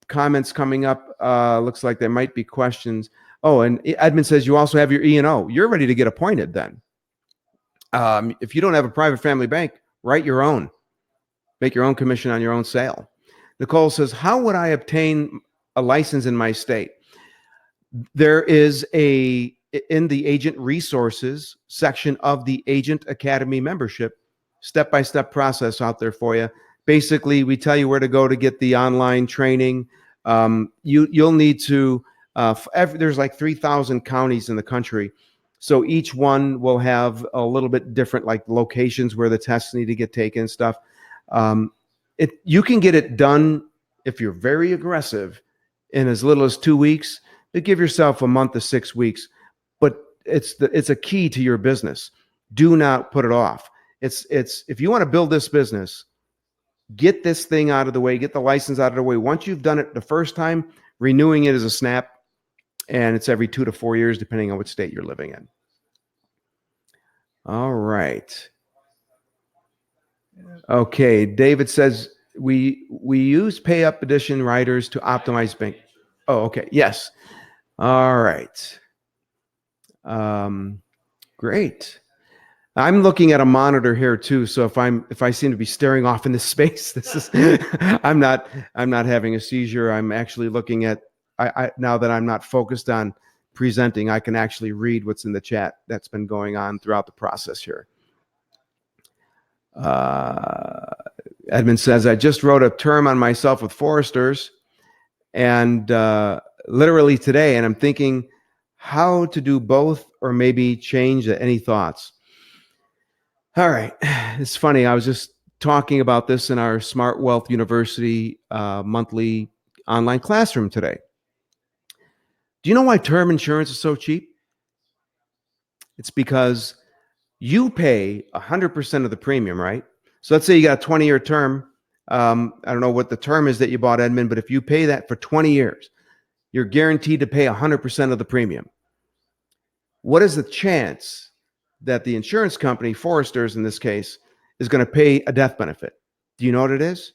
comments coming up. Looks like there might be questions. Oh, and Edmund says you also have your E&O. You're ready to get appointed then. If you don't have a private family bank, write your own. Make your own commission on your own sale. Nicole says, how would I obtain a license in my state? There is in the agent resources section of the Agent Academy membership, step-by-step process out there for you. Basically, we tell you where to go to get the online training. You'll need to, there's like 3,000 counties in the country. So each one will have a little bit different, like locations where the tests need to get taken and stuff. You can get it done if you're very aggressive in as little as 2 weeks. But give yourself a month to 6 weeks. But it's a key to your business. Do not put it off. It's if you want to build this business, get this thing out of the way, get the license out of the way. Once you've done it the first time, renewing it is a snap, and it's every 2 to 4 years, depending on which state you're living in. All right. Okay, David says we use Pay Up Edition writers to optimize bank. Oh, okay. Yes. All right. Great. I'm looking at a monitor here too, so if I seem to be staring off into space, this is I'm not having a seizure. I'm actually looking at I now that I'm not focused on presenting, I can actually read what's in the chat that's been going on throughout the process here. Edmund says, I just wrote a term on myself with Foresters, and literally today, and I'm thinking how to do both or maybe change. Any thoughts? All right. It's funny. I was just talking about this in our Smart Wealth University monthly online classroom today. Do you know why term insurance is so cheap? It's because you pay 100% of the premium, right? So let's say you got a 20-year term. I don't know what the term is that you bought, Edmund, but if you pay that for 20 years, you're guaranteed to pay 100% of the premium. What is the chance that the insurance company, Foresters in this case, is going to pay a death benefit? Do you know what it is?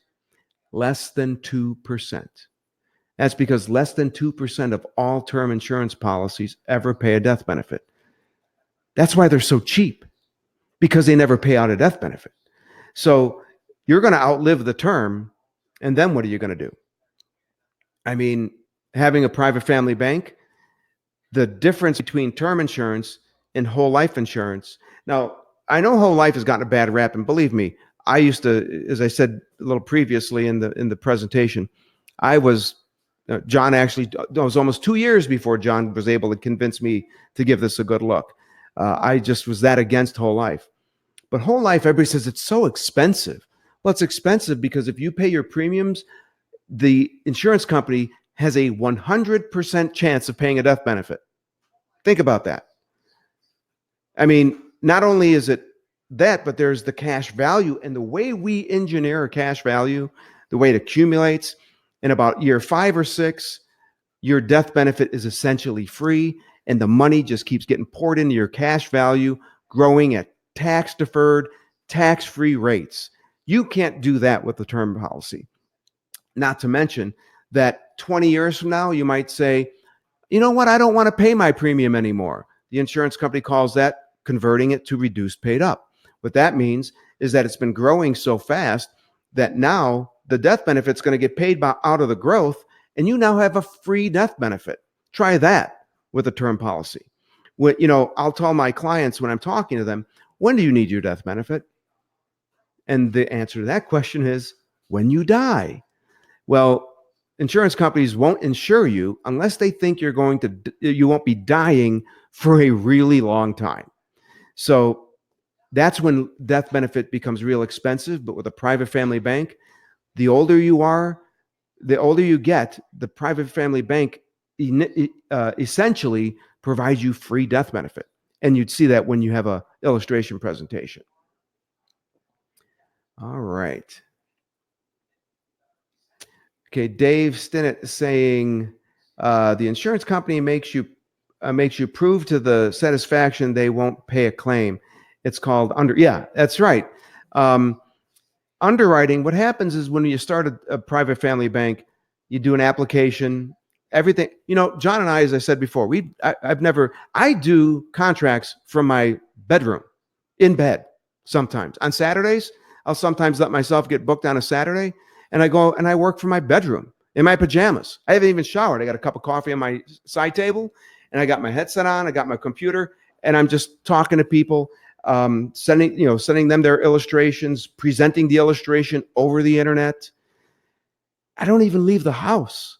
Less than 2%. That's because less than 2% of all term insurance policies ever pay a death benefit. That's why they're so cheap, because they never pay out a death benefit. So you're going to outlive the term, and then what are you going to do? I mean, having a private family bank, the difference between term insurance and whole life insurance. Now, I know whole life has gotten a bad rap, and believe me, I used to, as I said a little previously in the presentation, I was John actually, it was almost 2 years before John was able to convince me to give this a good look. I just was that against whole life. But whole life, everybody says it's so expensive. Well, it's expensive because if you pay your premiums, the insurance company has a 100% chance of paying a death benefit. Think about that. I mean, not only is it that, but there's the cash value, and the way we engineer a cash value, the way it accumulates in about year 5 or 6, your death benefit is essentially free, and the money just keeps getting poured into your cash value, growing at tax deferred, tax free rates. You can't do that with the term policy. Not to mention that 20 years from now, you might say, you know what, I don't want to pay my premium anymore. The insurance company calls that converting it to reduced paid up. What that means is that it's been growing so fast that now the death benefit's going to get paid out of the growth, and you now have a free death benefit. Try that with a term policy. I'll tell my clients when I'm talking to them, when do you need your death benefit? And the answer to that question is when you die. Well, insurance companies won't insure you unless they think you won't be dying for a really long time. So that's when death benefit becomes real expensive. But with a private family bank, the older you are, the older you get, the private family bank essentially provides you free death benefit. And you'd see that when you have an illustration presentation. All right. Okay, Dave Stinnett is saying the insurance company makes you prove to the satisfaction they won't pay a claim. It's called yeah, that's right. Underwriting, what happens is when you start a private family bank, you do an application, everything. John and I, as I said before, I do contracts from my bedroom, in bed sometimes. On Saturdays, I'll sometimes let myself get booked on a Saturday, and I go and I work from my bedroom in my pajamas. I haven't even showered. I got a cup of coffee on my side table, and I got my headset on. I got my computer, and I'm just talking to people, sending them their illustrations, presenting the illustration over the internet. I don't even leave the house.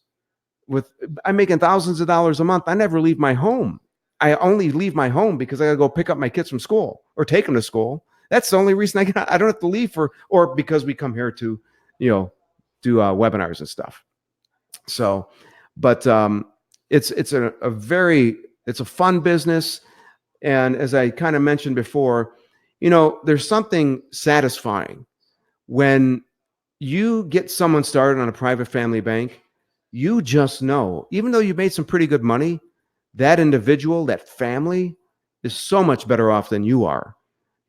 I'm making thousands of dollars a month. I never leave my home. I only leave my home because I got to go pick up my kids from school or take them to school. That's the only reason I don't have to leave or because we come here to, do webinars and stuff. So, but it's a fun business. And as I kind of mentioned before, there's something satisfying when you get someone started on a private family bank. You just know, even though you made some pretty good money, that individual, that family is so much better off than you are.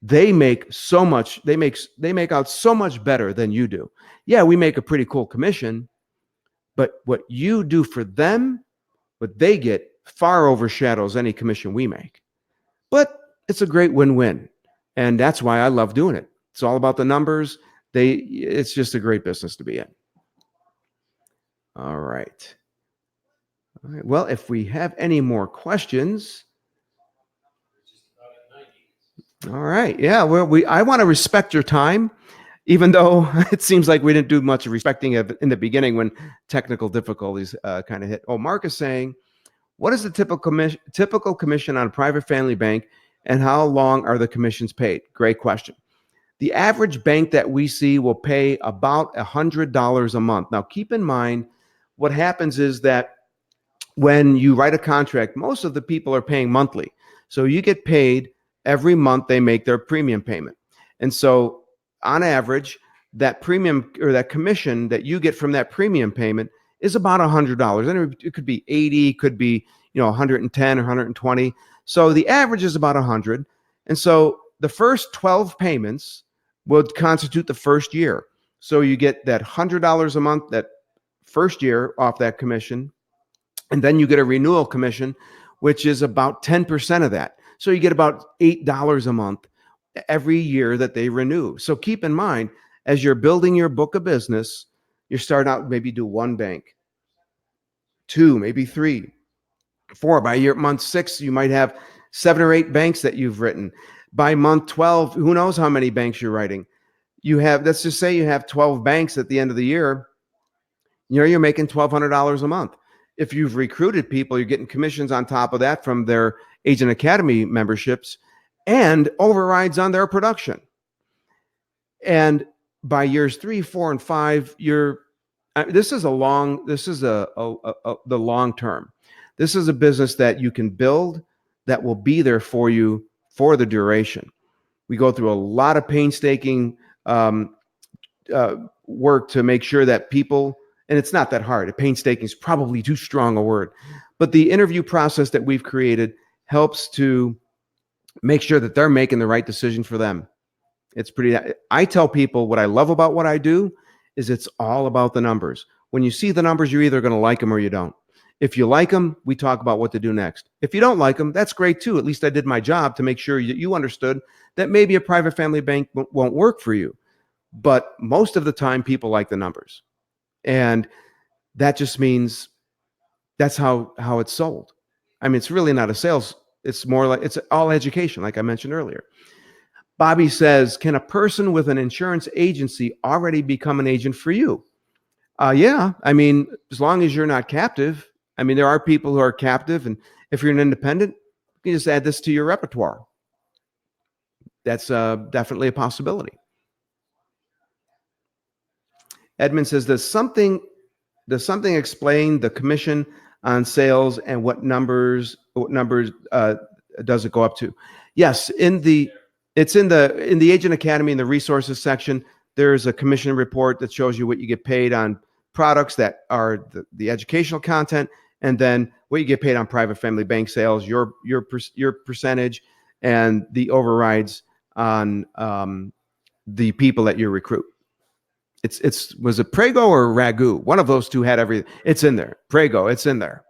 They make so much, they make out so much better than you do. Yeah, we make a pretty cool commission, but what you do for them, what they get far overshadows any commission we make. But it's a great win-win. And that's why I love doing it. It's all about the numbers. It's just a great business to be in. All right. Well, if we have any more questions. All right. Yeah. Well, I want to respect your time, even though it seems like we didn't do much of respecting it in the beginning when technical difficulties kind of hit. Oh, Mark is saying, what is the typical commission on a private family bank, and how long are the commissions paid? Great question. The average bank that we see will pay about $100 a month. Now, keep in mind, what happens is that when you write a contract, most of the people are paying monthly. So you get paid every month they make their premium payment. And so on average, that premium or that commission that you get from that premium payment is about $100. And it could be 80, could be 110 or 120. So the average is about 100. And so the first 12 payments would constitute the first year. So you get that $100 a month that first year off that commission. And then you get a renewal commission, which is about 10% of that. So you get about $8 a month every year that they renew. So keep in mind, as you're building your book of business, you're starting out, maybe do one bank, 2, maybe 3, 4. By month 6, you might have 7 or 8 banks that you've written. By month 12, who knows how many banks you're writing. Let's just say you have 12 banks at the end of the year. You're making $1,200 a month. If you've recruited people, you're getting commissions on top of that from their Agent Academy memberships and overrides on their production. And by years 3, 4, and 5, this is the long term. This is a business that you can build that will be there for you for the duration. We go through a lot of painstaking work to make sure that people, and it's not that hard. Painstaking is probably too strong a word, but the interview process that we've created helps to make sure that they're making the right decision for them. I tell people what I love about what I do is it's all about the numbers. When you see the numbers, you're either going to like them or you don't. If you like them, we talk about what to do next. If you don't like them, that's great too. At least I did my job to make sure you understood that maybe a private family bank won't work for you. But most of the time, people like the numbers. And that just means that's how it's sold. I mean, it's really not a sales. It's more like it's all education, like I mentioned earlier. Bobby says, can a person with an insurance agency already become an agent for you? Yeah. I mean, as long as you're not captive. I mean, there are people who are captive, and if you're an independent, you can just add this to your repertoire. That's definitely a possibility. Edmund says, does something explain the commission on sales and what numbers does it go up to? Yes, it's in the Agent Academy in the resources section. There's a commission report that shows you what you get paid on products that are the educational content, and then what you get paid on private family bank sales, your percentage, and the overrides on the people that you recruit. Was it Prego or Ragu? One of those two had everything. It's in there. Prego, it's in there.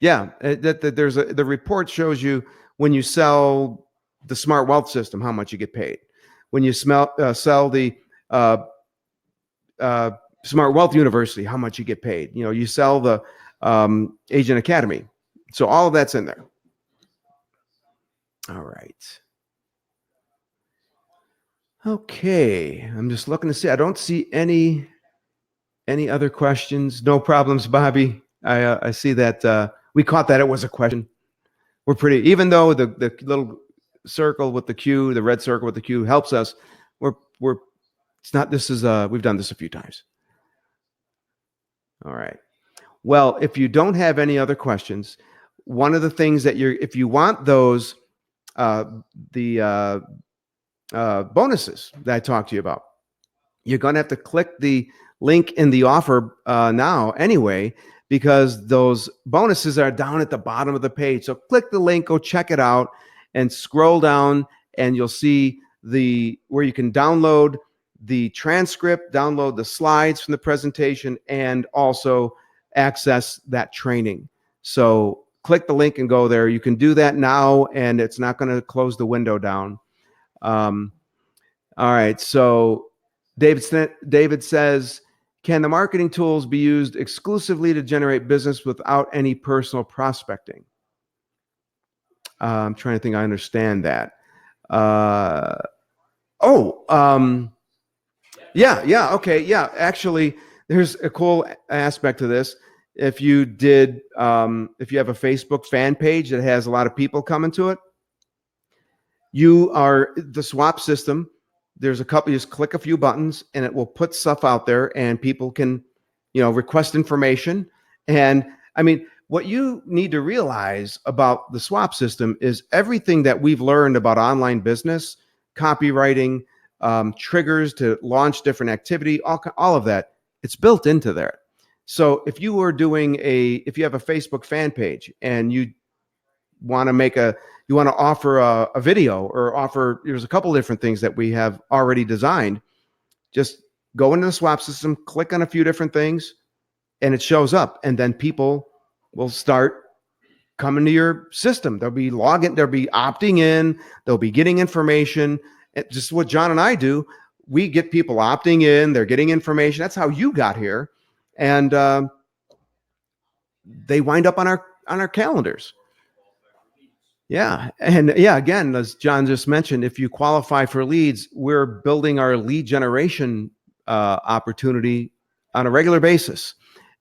Yeah, the report shows you when you sell the Smart Wealth System, how much you get paid. When you sell the Smart Wealth University, how much you get paid. You sell the Agent Academy. So all of that's in there. All right. Okay, I'm just looking to see. I don't see any other questions. No problems, Bobby. I see that we caught that it was a question. We're pretty, even though the little circle with the Q, the red circle with the Q helps us. It's not. This is we've done this a few times. All right. Well, if you don't have any other questions, one of the things that if you want those, bonuses that I talked to you about, you're going to have to click the link in the offer now anyway, because those bonuses are down at the bottom of the page. So click the link, go check it out, and scroll down, and you'll see where you can download the transcript, download the slides from the presentation, and also access that training. So click the link and go there. You can do that now, and it's not going to close the window down. All right. So David says, can the marketing tools be used exclusively to generate business without any personal prospecting? I'm trying to think I understand that. Yeah. Okay. Yeah. Actually, there's a cool aspect to this. If you have a Facebook fan page that has a lot of people coming to it, the swap system. There's a couple, you just click a few buttons and it will put stuff out there, and people can, request information. And I mean, what you need to realize about the swap system is everything that we've learned about online business, copywriting, triggers to launch different activity, all of that, it's built into there. So if you have a Facebook fan page and you want to offer a video or there's a couple different things that we have already designed. Just go into the swap system, click on a few different things, and it shows up. And then people will start coming to your system. They'll be opting in, they'll be getting information. Just what John and I do, we get people opting in, they're getting information. That's how you got here. And they wind up on our calendars. Yeah. And yeah, again, as John just mentioned, if you qualify for leads, we're building our lead generation opportunity on a regular basis.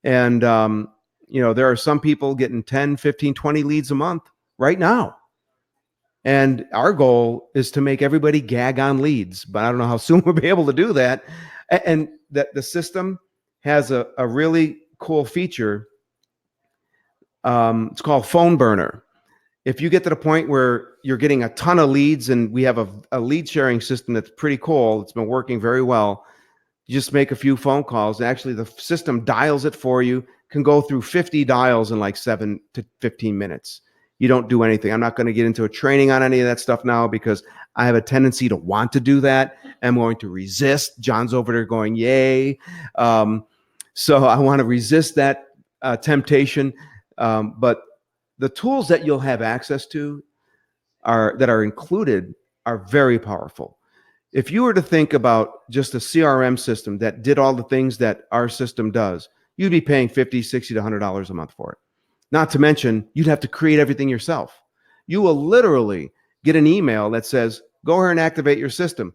And, there are some people getting 10, 15, 20 leads a month right now. And our goal is to make everybody gag on leads, but I don't know how soon we'll be able to do that. And that the system has a really cool feature. It's called Phone Burner. If you get to the point where you're getting a ton of leads, and we have a lead sharing system that's pretty cool, it's been working very well. You just make a few phone calls. Actually, the system dials it for you, can go through 50 dials in like 7 to 15 minutes. You don't do anything. I'm not going to get into a training on any of that stuff now because I have a tendency to want to do that. I'm going to resist. John's over there going, yay. So I want to resist that temptation. But the tools that you'll have access to that are included are very powerful. If you were to think about just a CRM system that did all the things that our system does, you'd be paying $50, $60 to $100 a month for it. Not to mention, you'd have to create everything yourself. You will literally get an email that says, go here and activate your system.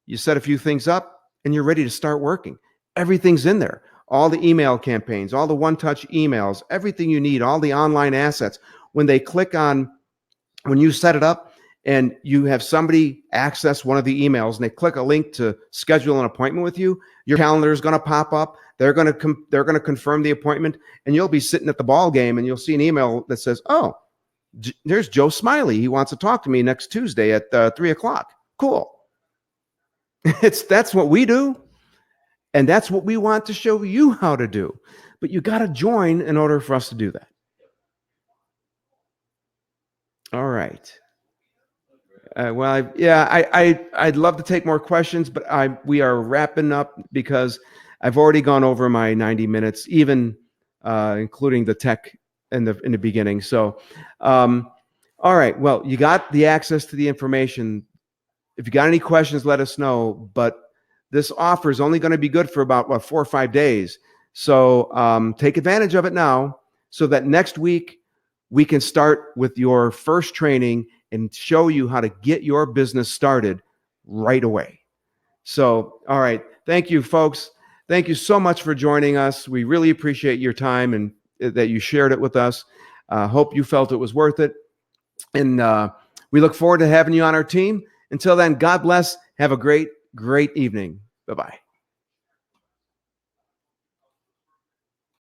You set a few things up and you're ready to start working. Everything's in there. All the email campaigns, all the one-touch emails, everything you need, all the online assets. When you set it up and you have somebody access one of the emails and they click a link to schedule an appointment with you, your calendar is going to pop up. They're going to confirm the appointment, and you'll be sitting at the ball game and you'll see an email that says, oh, there's Joe Smiley. He wants to talk to me next Tuesday at 3:00. Cool. That's what we do. And that's what we want to show you how to do. But you got to join in order for us to do that. All right. I'd love to take more questions, but we are wrapping up because I've already gone over my 90 minutes, even including the tech in the beginning. So, all right. Well, you got the access to the information. If you got any questions, let us know. But this offer is only going to be good for about 4 or 5 days. So take advantage of it now so that next week we can start with your first training and show you how to get your business started right away. So, all right. Thank you, folks. Thank you so much for joining us. We really appreciate your time and that you shared it with us. Hope you felt it was worth it. And we look forward to having you on our team. Until then, God bless. Have a great evening. Bye-bye.